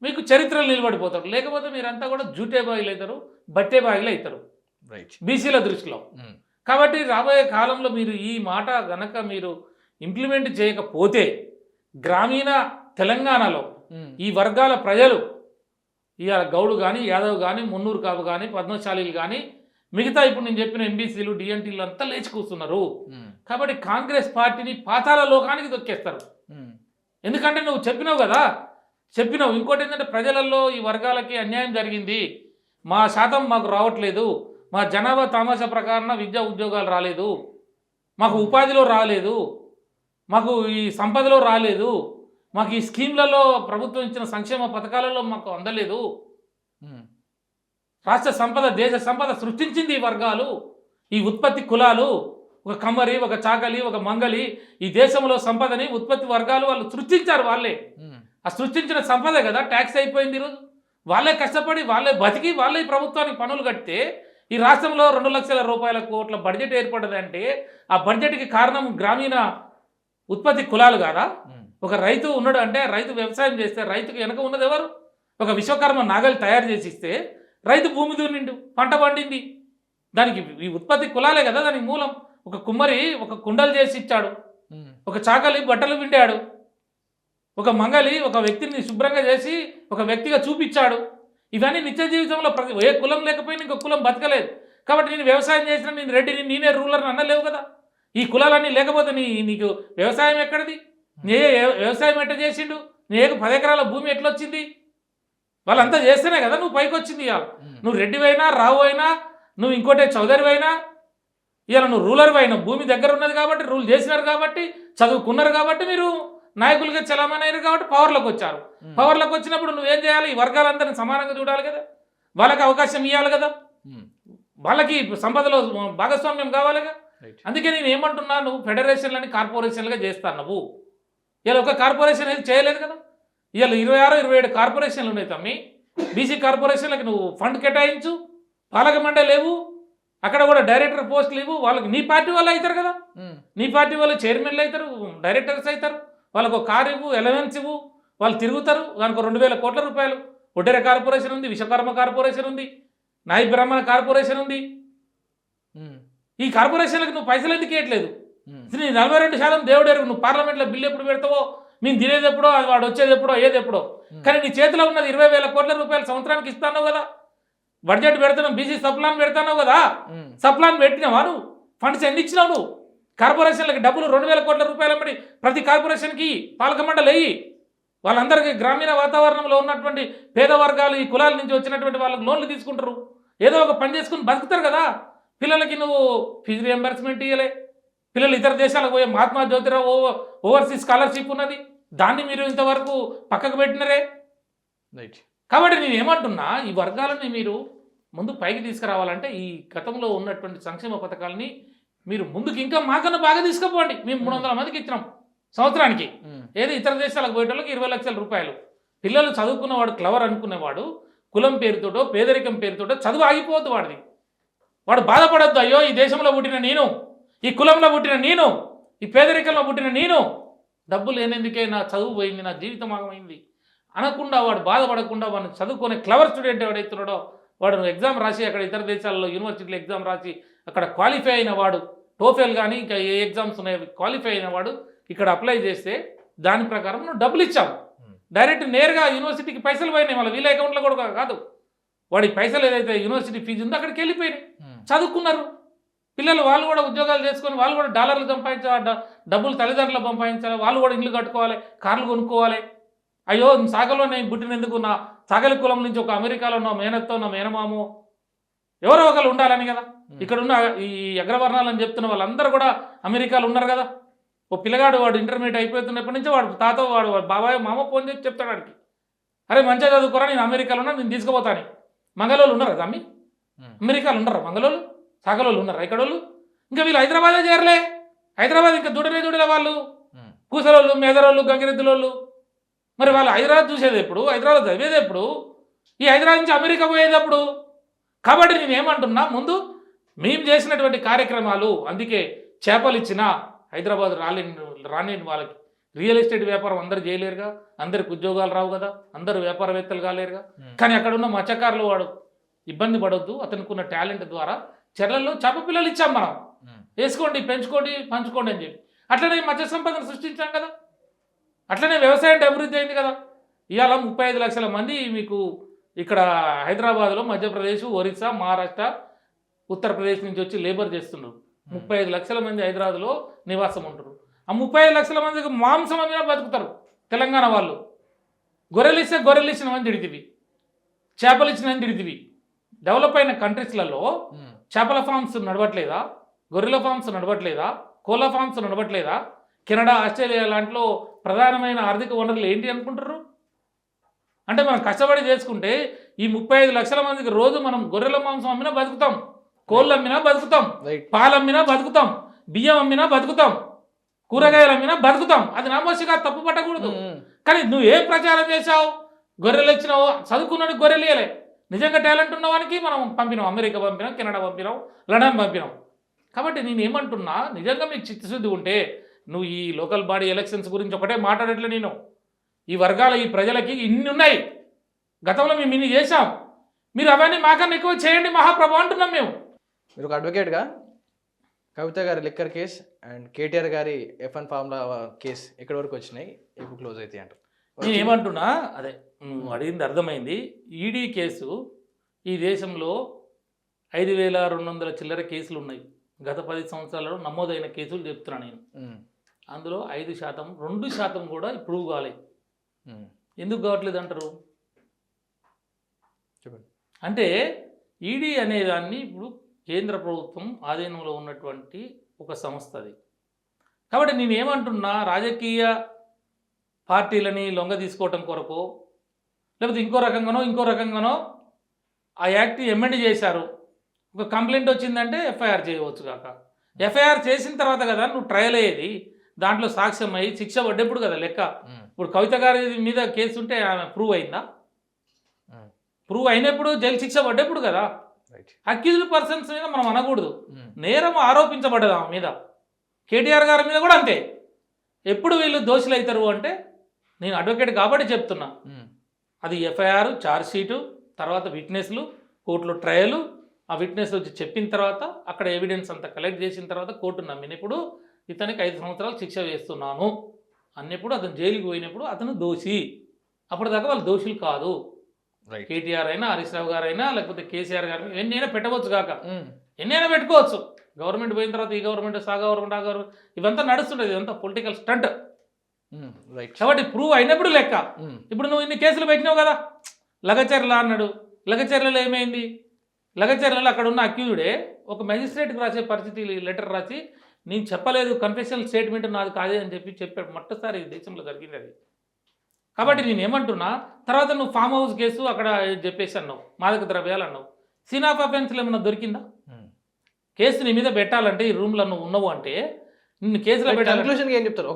మీకు చరిత్రలు నిలబడిపోతారు. లేకపోతే మీరంతా కూడా జూటే బాయిలు అవుతారు, బట్టే బాయిలు అవుతారు బీసీల దృష్టిలో. కాబట్టి రాబోయే కాలంలో మీరు ఈ మాట గనక మీరు ఇంప్లిమెంట్ చేయకపోతే గ్రామీణ తెలంగాణలో ఈ వర్గాల ప్రజలు, ఇవాళ గౌడు కానీ, యాదవ్ కానీ, మున్నూరు కాపు కానీ, పద్మశాలీలు కానీ, మిగతా ఇప్పుడు నేను చెప్పిన ఎంబీసీలు, డిఎన్టీలు అంతా లేచి కూస్తున్నారు. కాబట్టి కాంగ్రెస్ పార్టీని పాతాళ లోకానికి దొక్కేస్తారు. ఎందుకంటే నువ్వు చెప్పినావు కదా, చెప్పినావు. ఇంకోటి ఏంటంటే, ప్రజలలో ఈ వర్గాలకి అన్యాయం జరిగింది, మా శాతం మాకు రావట్లేదు, మా జనాభా తమాషా ప్రకారం విద్యా ఉద్యోగాలు రాలేదు, మాకు ఉపాధిలో రాలేదు, మాకు ఈ సంపదలో రాలేదు, మాకు ఈ స్కీమ్లలో ప్రభుత్వం ఇచ్చిన సంక్షేమ పథకాలలో మాకు అందలేదు, రాష్ట్ర సంపద, దేశ సంపద సృష్టించింది ఈ వర్గాలు, ఈ ఉత్పత్తి కులాలు, ఒక కమ్మరి, ఒక చాకలి, ఒక మంగలి, ఈ దేశంలో సంపదని ఉత్పత్తి వర్గాలు వాళ్ళు సృష్టించారు. వాళ్ళే ఆ సృష్టించిన సంపద కదా ట్యాక్స్ అయిపోయింది. ఈరోజు వాళ్ళే కష్టపడి, వాళ్ళే బతికి, వాళ్ళే ప్రభుత్వానికి పనులు కడితే ఈ రాష్ట్రంలో 2 లక్షల రూపాయల కోట్ల బడ్జెట్ ఏర్పడ్డదంటే ఆ బడ్జెట్కి కారణం గ్రామీణ ఉత్పత్తి కులాలు కాదా? ఒక రైతు ఉన్నాడు అంటే, రైతు వ్యవసాయం చేస్తే రైతుకు వెనక ఉన్నది ఎవరు? ఒక విశ్వకర్మ నాగలి తయారు చేసి ఇస్తే రైతు భూమి దున్నిండు, పంట పండింది. దానికి ఈ ఉత్పత్తి కులాలే కదా దానికి మూలం. ఒక కుమ్మరి ఒక కుండలు చేసి ఇచ్చాడు, ఒక చాకలి బట్టలు పిండాడు, ఒక మంగలి ఒక వ్యక్తిని శుభ్రంగా చేసి ఒక వ్యక్తిగా చూపించాడు. ఇవన్నీ నిత్య జీవితంలో ఏ కులం లేకపోయినా ఇంకో కులం బతకలేదు. కాబట్టి నేను వ్యవసాయం చేసిన, నేను రెడ్డిని, నేనే రూలర్ని అనలేవు కదా. ఈ కులాలన్నీ లేకపోతే నీకు వ్యవసాయం ఎక్కడిది? వ్యవసాయం ఎట్ట చేసిండు? నీకు 10 ఎకరాల భూమి ఎట్లొచ్చింది? వాళ్ళంతా చేస్తేనే కదా నువ్వు పైకి వచ్చింది. ఇవాళ నువ్వు రెడ్డివైనా, రావు అయినా, నువ్వు ఇంకోటే చౌదరివైనా, ఇవాళ నువ్వు రూలర్ అయినా, భూమి దగ్గర ఉన్నది కాబట్టి, రూల్ చేసినారు కాబట్టి, చదువుకున్నారు కాబట్టి, మీరు నాయకులుగా చలామణయ్యారు కాబట్టి పవర్లోకి వచ్చారు. పవర్లోకి వచ్చినప్పుడు నువ్వేం చేయాలి? ఈ వర్గాలందరినీ సమానంగా చూడాలి కదా, వాళ్ళకి అవకాశం ఇవ్వాలి కదా, వాళ్ళకి సంపదలో భాగస్వామ్యం కావాలిగా. అందుకే నేను ఏమంటున్నా, నువ్వు ఫెడరేషన్లని కార్పొరేషన్లుగా చేస్తాను. నువ్వు ఇలా ఒక కార్పొరేషన్ ఏది చేయలేదు కదా. ఇవాళ 26, 27 కార్పొరేషన్లు ఉన్నాయి తమ్మి. బీసీ కార్పొరేషన్లకి నువ్వు ఫండ్ కేటాయించు, పాలక మండలి లేవు, అక్కడ కూడా డైరెక్టర్ పోస్టులు ఇవ్వు. వాళ్ళకి నీ పార్టీ వాళ్ళు అవుతారు కదా, నీ పార్టీ వాళ్ళు చైర్మన్లు అవుతారు, డైరెక్టర్స్ అవుతారు. వాళ్ళకు ఒక కారు ఇవ్వు, ఎలవెన్స్ ఇవ్వు, వాళ్ళు తిరుగుతారు. దానికి 2000 కోట్ల రూపాయలు. ఒడ్డెర కార్పొరేషన్ ఉంది, విశ్వకర్మ కార్పొరేషన్ ఉంది, నాయి బ్రాహ్మణ కార్పొరేషన్ ఉంది. ఈ కార్పొరేషన్లకు నువ్వు పైసలు ఎందుకు ఇవ్వట్లేదు? నీ 42% దేవుడేరు. నువ్వు పార్లమెంట్లో బిల్లు ఎప్పుడు పెడతావో, మేము తినేది ఎప్పుడో, వాడు వచ్చేది ఎప్పుడో, ఏది ఎప్పుడో. కానీ నీ చేతిలో ఉన్నది 20,000 కోట్ల రూపాయలు సంవత్సరానికి ఇస్తాను కదా. బడ్జెట్ పెడుతున్నావు, బీసీ సప్లాన్ పెడతావు కదా. సప్లాన్ పెట్టినావా నువ్వు? ఫండ్స్ ఎన్ని ఇచ్చినావు నువ్వు? కార్పొరేషన్లకి డబ్బులు 2,000 కోట్ల రూపాయలు అమ్మడి ప్రతి కార్పొరేషన్కి పాలక మండలి అయ్యి, వాళ్ళందరికీ గ్రామీణ వాతావరణంలో ఉన్నటువంటి పేద వర్గాలు, ఈ కులాల నుంచి వచ్చినటువంటి వాళ్ళకి లోన్లు తీసుకుంటారు. ఏదో ఒక పని చేసుకుని బతుకుతారు కదా. పిల్లలకి నువ్వు ఫీజు రియంబర్స్మెంట్ ఇవ్వలే. పిల్లలు ఇతర దేశాలకు పోయే మహాత్మా జ్యోతిరావు ఓవర్సీస్ స్కాలర్షిప్ ఉన్నది, దాన్ని మీరు ఇంతవరకు పక్కకు పెట్టినరే. కాబట్టి నేను ఏమంటున్నా, ఈ వర్గాలని మీరు ముందు పైకి తీసుకురావాలంటే ఈ గతంలో ఉన్నటువంటి సంక్షేమ పథకాలని మీరు ముందుకు ఇంకా మాకన్నా బాగా తీసుకుపోండి. మేము 300 మందికి ఇచ్చినాం సంవత్సరానికి. ఏది ఇతర దేశాలకు పోయేటోళ్ళకి 20 లక్షల రూపాయలు. పిల్లలు చదువుకున్నవాడు, క్లవర్ అనుకునేవాడు, కులం పేరుతోటో పేదరికం పేరుతోటో చదువు ఆగిపోవద్దు వాడిది. వాడు బాధపడద్దు, అయ్యో ఈ దేశంలో పుట్టిన నేను, ఈ కులంలో పుట్టిన నేను, ఈ పేదరికంలో పుట్టిన నేను, డబ్బు లేనందుకే నా చదువు పోయింది, నా జీవితం ఆగమైంది అనకుండా, వాడు బాధపడకుండా వాడిని చదువుకునే క్లవర్ స్టూడెంట్ ఎవడైతున్నాడో వాడు ఎగ్జామ్ రాసి అక్కడ ఇతర దేశాల్లో యూనివర్సిటీలో ఎగ్జామ్ రాసి అక్కడ క్వాలిఫై అయిన వాడు, టోఫెల్ కానీ ఇంకా ఏ ఎగ్జామ్స్ ఉన్నాయో క్వాలిఫై అయిన వాడు ఇక్కడ అప్లై చేస్తే దాని ప్రకారం నువ్వు డబ్బులు ఇచ్చావు. డైరెక్ట్ నేరుగా యూనివర్సిటీకి పైసలు పోయినాయి, మళ్ళీ వీళ్ళ అకౌంట్లో కూడా కాదు. వాడికి పైసలు ఏదైతే యూనివర్సిటీ ఫీజు ఉందో అక్కడికి వెళ్ళిపోయినాయి. చదువుకున్నారు పిల్లలు, వాళ్ళు కూడా ఉద్యోగాలు చేసుకొని వాళ్ళు కూడా డాలర్లు సంపాదించాలి, డబ్బులు తల్లిదండ్రులు సంపాదించాలి, వాళ్ళు కూడా ఇల్లు కట్టుకోవాలి, కార్లు కొనుక్కోవాలి. అయ్యో సాగలో నేను పుట్టినందుకు నా సాగలి కులం నుంచి ఒక అమెరికాలో నా మేనత్తో, నా మేనమామో ఎవరో ఒకరు ఉండాలని కదా. ఇక్కడ ఉన్న ఈ అగ్రవర్ణాలని చెప్తున్న వాళ్ళందరూ కూడా అమెరికాలో ఉన్నారు కదా. ఓ పిల్లగాడు వాడు ఇంటర్మీడియట్ అయిపోతున్నప్పటి నుంచి వాడు తాత, వాడు బాబాయ్, మామ ఫోన్ చేసి చెప్తాడు వాడికి, అరే మంచిగా చదువుకోరా, నేను అమెరికాలో ఉన్నా, నేను తీసుకుపోతాను. మంగళోళ్ళు ఉన్నారు కదా అమ్మి, అమెరికాలో ఉన్నారా మంగళోళ్ళు? సాగలోళ్ళు ఉన్నారా ఇక్కడ వాళ్ళు? ఇంకా వీళ్ళు హైదరాబాదే చేరలే. హైదరాబాద్ ఇంకా చూడలే వాళ్ళు, కూసలోళ్ళు, మేదరోళ్ళు, గంగిరెద్దులోళ్ళు. మరి వాళ్ళు హైదరాబాద్ చూసేది ఎప్పుడు, హైదరాబాద్ చదివేది ఎప్పుడు, ఈ హైదరాబాద్ నుంచి అమెరికా పోయేటప్పుడు? కాబట్టి నేను ఏమంటున్నా, ముందు మేము చేసినటువంటి కార్యక్రమాలు, అందుకే చేపలు ఇచ్చిన హైదరాబాద్ రాని వాళ్ళకి రియల్ ఎస్టేట్ వ్యాపారం అందరు చేయలేరుగా, అందరికి ఉద్యోగాలు రావు కదా, అందరు వ్యాపారవేత్తలు కాలేరుగా. కానీ అక్కడ ఉన్న మత్స్యకారులు వాడు ఇబ్బంది పడొద్దు, అతనికి ఉన్న టాలెంట్ ద్వారా చెర్లలో చేప పిల్లలు ఇచ్చాం మనం, వేసుకోండి, పెంచుకోండి, పంచుకోండి అని చెప్పి. అట్లనే మత్స్య సంపదను సృష్టించాం కదా, అట్లనే వ్యవసాయం అభివృద్ధి అయింది కదా. ఇవాళ 35 లక్షల మంది మీకు ఇక్కడ హైదరాబాద్లో, మధ్యప్రదేశ్, ఒరిస్సా, మహారాష్ట్ర, ఉత్తరప్రదేశ్ నుంచి వచ్చి లేబర్ చేస్తున్నారు. 35 లక్షల మంది హైదరాబాద్లో నివాసం ఉంటారు. ఆ 35 లక్షల మందికి మాంసం మీద బతుకుతారు తెలంగాణ వాళ్ళు. గొర్రెలు ఇస్తే గొర్రెలు ఇచ్చినవని తిడితివి, చేపలు ఇచ్చినవని తిడితివి. డెవలప్ అయిన కంట్రీస్లలో చేపల ఫార్మ్స్ నడవట్లేదా, గొర్రెల ఫార్మ్స్ నడవట్లేదా, కోళ్ళ ఫార్మ్స్ నడవట్లేదా? కెనడా, ఆస్ట్రేలియా లాంటిలో ప్రధానమైన ఆర్థిక వనరులు ఏంటి అనుకుంటారు? అంటే మనం కష్టపడి చేసుకుంటే ఈ 35 లక్షల మందికి రోజు మనం గొర్రెల మాంసం అమ్మినా బతుకుతాం, కోళ్ళు అమ్మినా బతుకుతాం, పాలు అమ్మినా బతుకుతాం, బియ్యం అమ్మినా బతుకుతాం, కూరగాయలు అమ్మినా బతుకుతాం. అది నామోషిగా తప్పు పట్టకూడదు. కానీ నువ్వు ఏం ప్రచారం చేసావు? గొర్రెలు ఇచ్చినావు, చదువుకున్నాడు గొర్రెలు ఇవ్వలే. నిజంగా టాలెంట్ ఉన్న వానికి మనం పంపినాం, అమెరికా పంపినాం, కెనడా పంపినాం, లండన్ పంపినాం. కాబట్టి నేను ఏమంటున్నా, నిజంగా మీకు చిత్తశుద్ధి ఉంటే నువ్వు ఈ లోకల్ బాడీ ఎలక్షన్స్ గురించి ఒకటే మాట్లాడట్లే. నేను ఈ వర్గాల, ఈ ప్రజలకి ఇన్ని ఉన్నాయి, గతంలో మేము ఇన్ని చేశాం, మీరు అవన్నీ మాకన్నా ఎక్కువ చేయండి మహాప్రభు అంటున్నాం మేము. మీరు ఒక అడ్వకేట్గా కవిత గారి లిక్కర్ కేస్ అండ్ కేటీఆర్ గారి F1 ఫార్ములా కేసు ఎక్కడి వరకు వచ్చినాయి, ఎప్పుడు క్లోజ్ అవుతాయి అంటారు? నేను ఏమంటున్నా, అదే నువ్వు అడిగింది అర్థమైంది. ఈడీ కేసు ఈ దేశంలో 5,200 చిల్లర కేసులు ఉన్నాయి. గత 10 సంవత్సరాలలో నమోదైన కేసులు చెప్తున్నాను నేను. అందులో 5%, 2% కూడా ప్రూవ్ కాలేదు. ఎందుకు కావట్లేదు అంటారు? చెప్పండి. అంటే ఈడీ అనేదాన్ని ఇప్పుడు కేంద్ర ప్రభుత్వం ఆధీనంలో ఉన్నటువంటి ఒక సంస్థ అది. కాబట్టి నేనేమంటున్నా, రాజకీయ పార్టీలని లొంగ తీసుకోవటం కొరకు లేకపోతే ఇంకో రకంగానో ఆ యాక్ట్ ఎమెండ్ చేశారు. ఒక కంప్లైంట్ వచ్చిందంటే ఎఫ్ఐఆర్ చేయవచ్చు కాక. ఎఫ్ఐఆర్ చేసిన తర్వాత కదా నువ్వు ట్రయల్ అయ్యేది, దాంట్లో సాక్ష్యం అయ్యి శిక్ష పడ్డప్పుడు కదా లెక్క. ఇప్పుడు కవిత గారి మీద కేసు ఉంటే ఆమె ప్రూవ్ అయిందా? ప్రూవ్ అయినప్పుడు జైలు శిక్ష పడ్డప్పుడు కదా. అక్యూజ్డ్ పర్సన్స్ మీద మనం అనకూడదు, నేరం ఆరోపించబడ్డది ఆమె మీద. కేటీఆర్ గారి మీద కూడా అంతే. ఎప్పుడు వీళ్ళు దోషులు అవుతారు అంటే, నేను అడ్వకేట్ కాబట్టి చెప్తున్నా, అది ఎఫ్ఐఆర్, ఛార్జ్షీటు, తర్వాత విట్నెస్లు, కోర్టులో ట్రయలు, ఆ విట్నెస్ వచ్చి చెప్పిన తర్వాత అక్కడ ఎవిడెన్స్ అంతా కలెక్ట్ చేసిన తర్వాత కోర్టు నమ్మినప్పుడు ఇతనికి 5 సంవత్సరాలు శిక్ష వేస్తున్నాను అన్నప్పుడు, అతను జైలుకి పోయినప్పుడు అతను దోషి. అప్పటిదాకా వాళ్ళు దోషులు కాదు. కేటీఆర్ అయినా, హరీష్ రావు గారు అయినా, లేకపోతే కేసీఆర్ గారు ఎన్నైనా పెట్టవచ్చు కాక, ఎన్నైనా పెట్టుకోవచ్చు. గవర్నమెంట్ పోయిన తర్వాత ఈ గవర్నమెంట్, ఆ గవర్నమెంట్ ఇవంతా నడుస్తుంటుంది, ఇదంతా పొలిటికల్ స్టంట్. కాబట్టి ప్రూవ్ అయినప్పుడు లెక్క. ఇప్పుడు నువ్వు ఇన్ని కేసులు పెట్టినావు కదా, లగచర్ల అన్నాడు. లగచర్లలో ఏమైంది? లగచర్లలో అక్కడ ఉన్న అక్యూజ్డే ఒక మెజిస్ట్రేట్కి రాసే పరిస్థితి, లెటర్ రాసి నేను చెప్పలేదు, కన్ఫెషనల్ స్టేట్మెంట్ నాది కాదే అని చెప్పాడు. మొట్టసారి దేశంలో జరిగింది అది. కాబట్టి నేను ఏమంటున్నా, తర్వాత నువ్వు ఫామ్ హౌస్ కేసు అక్కడ చెప్పేసి అన్నావు, మాదక ద్రవ్యాలు అన్నావు. సీన్ ఆఫ్ అఫెన్స్లో ఏమన్నా దొరికిందా? కేసు నీ మీద పెట్టాలంటే ఈ రూమ్లో నువ్వు ఉన్నావు అంటే నిన్ను కేసులో పెట్టాలి. ఏం చెప్తారు?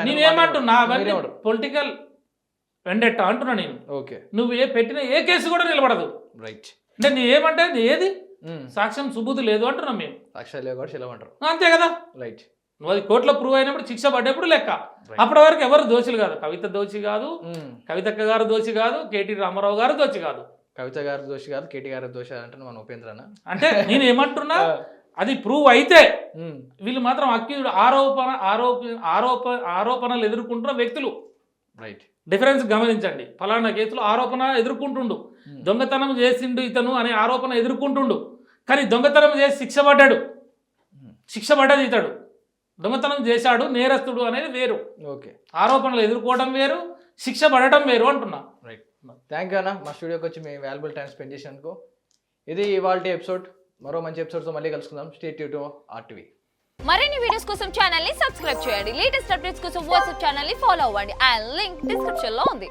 నేనేమంటున్నా, అవన్నీ పొలిటికల్ వెండెట్టా అంటున్నా నేను. ఓకే, నువ్వు పెట్టిన ఏ కేసు కూడా నిలబడదు. రైట్. అంటే నీ ఏమంటే ఏది సాక్ష్యం సుబూతి లేదు అంటున్నాం మేము. అంతే కదా. రైట్. నువ్వు అది కోర్టులో ప్రూవ్ అయినప్పుడు శిక్ష పడ్డప్పుడు లెక్క. అప్పటి వరకు ఎవరు దోషులు కాదు. కవిత దోషి కాదు, కవితక్క గారు దోషి కాదు, కేటీ రామారావు గారు దోషి కాదు. కవిత గారు దోషి కాదు, కేటీ గారు దోషి అంటే మన ఉపేంద్రనా? అంటే నేను ఏమంటున్నా, అది ప్రూవ్ అయితే వీళ్ళు మాత్రం అక్యూజ్డ్, ఆరోపణలు ఎదుర్కొంటున్న వ్యక్తులు. రైట్. డిఫరెన్స్ గమనించండి. ఫలానా కేసులో ఆరోపణ ఎదుర్కొంటుండు, దొంగతనం చేసిండు ఇతను అనే ఆరోపణ ఎదుర్కొంటుండు, కానీ దొంగతనం చేసి శిక్ష పడ్డాడు, శిక్ష పడ్డది ఇతడు. దొంగతనం చేశాడు, నేరస్తుడు అనేది వేరు. ఓకే. ఆరోపణలు ఎదుర్కోవడం వేరు, శిక్ష పడటం వేరు అంటున్నా. రైట్. థ్యాంక్ యూ అన్న, మా స్టూడియోకి వచ్చి మీ వాల్యుబుల్ టైం స్పెండ్ చేసినందుకు. ఇది ఇవాల్టి ఎపిసోడ్. మరో మంచి ఎపిసోడ్తో మళ్ళీ కలుసుకుందాం. Stay tune to RTV. మరిన్ని వీడియోస్ కోసం ఛానల్ ని సబ్స్క్రైబ్ చేయండి. లేటెస్ట్ అప్డేట్స్ కోసం వాట్సాప్ ఛానల్ ని ఫాలో అవ్వండి. ఆ లింక్ డిస్క్రిప్షన్ లో ఉంది.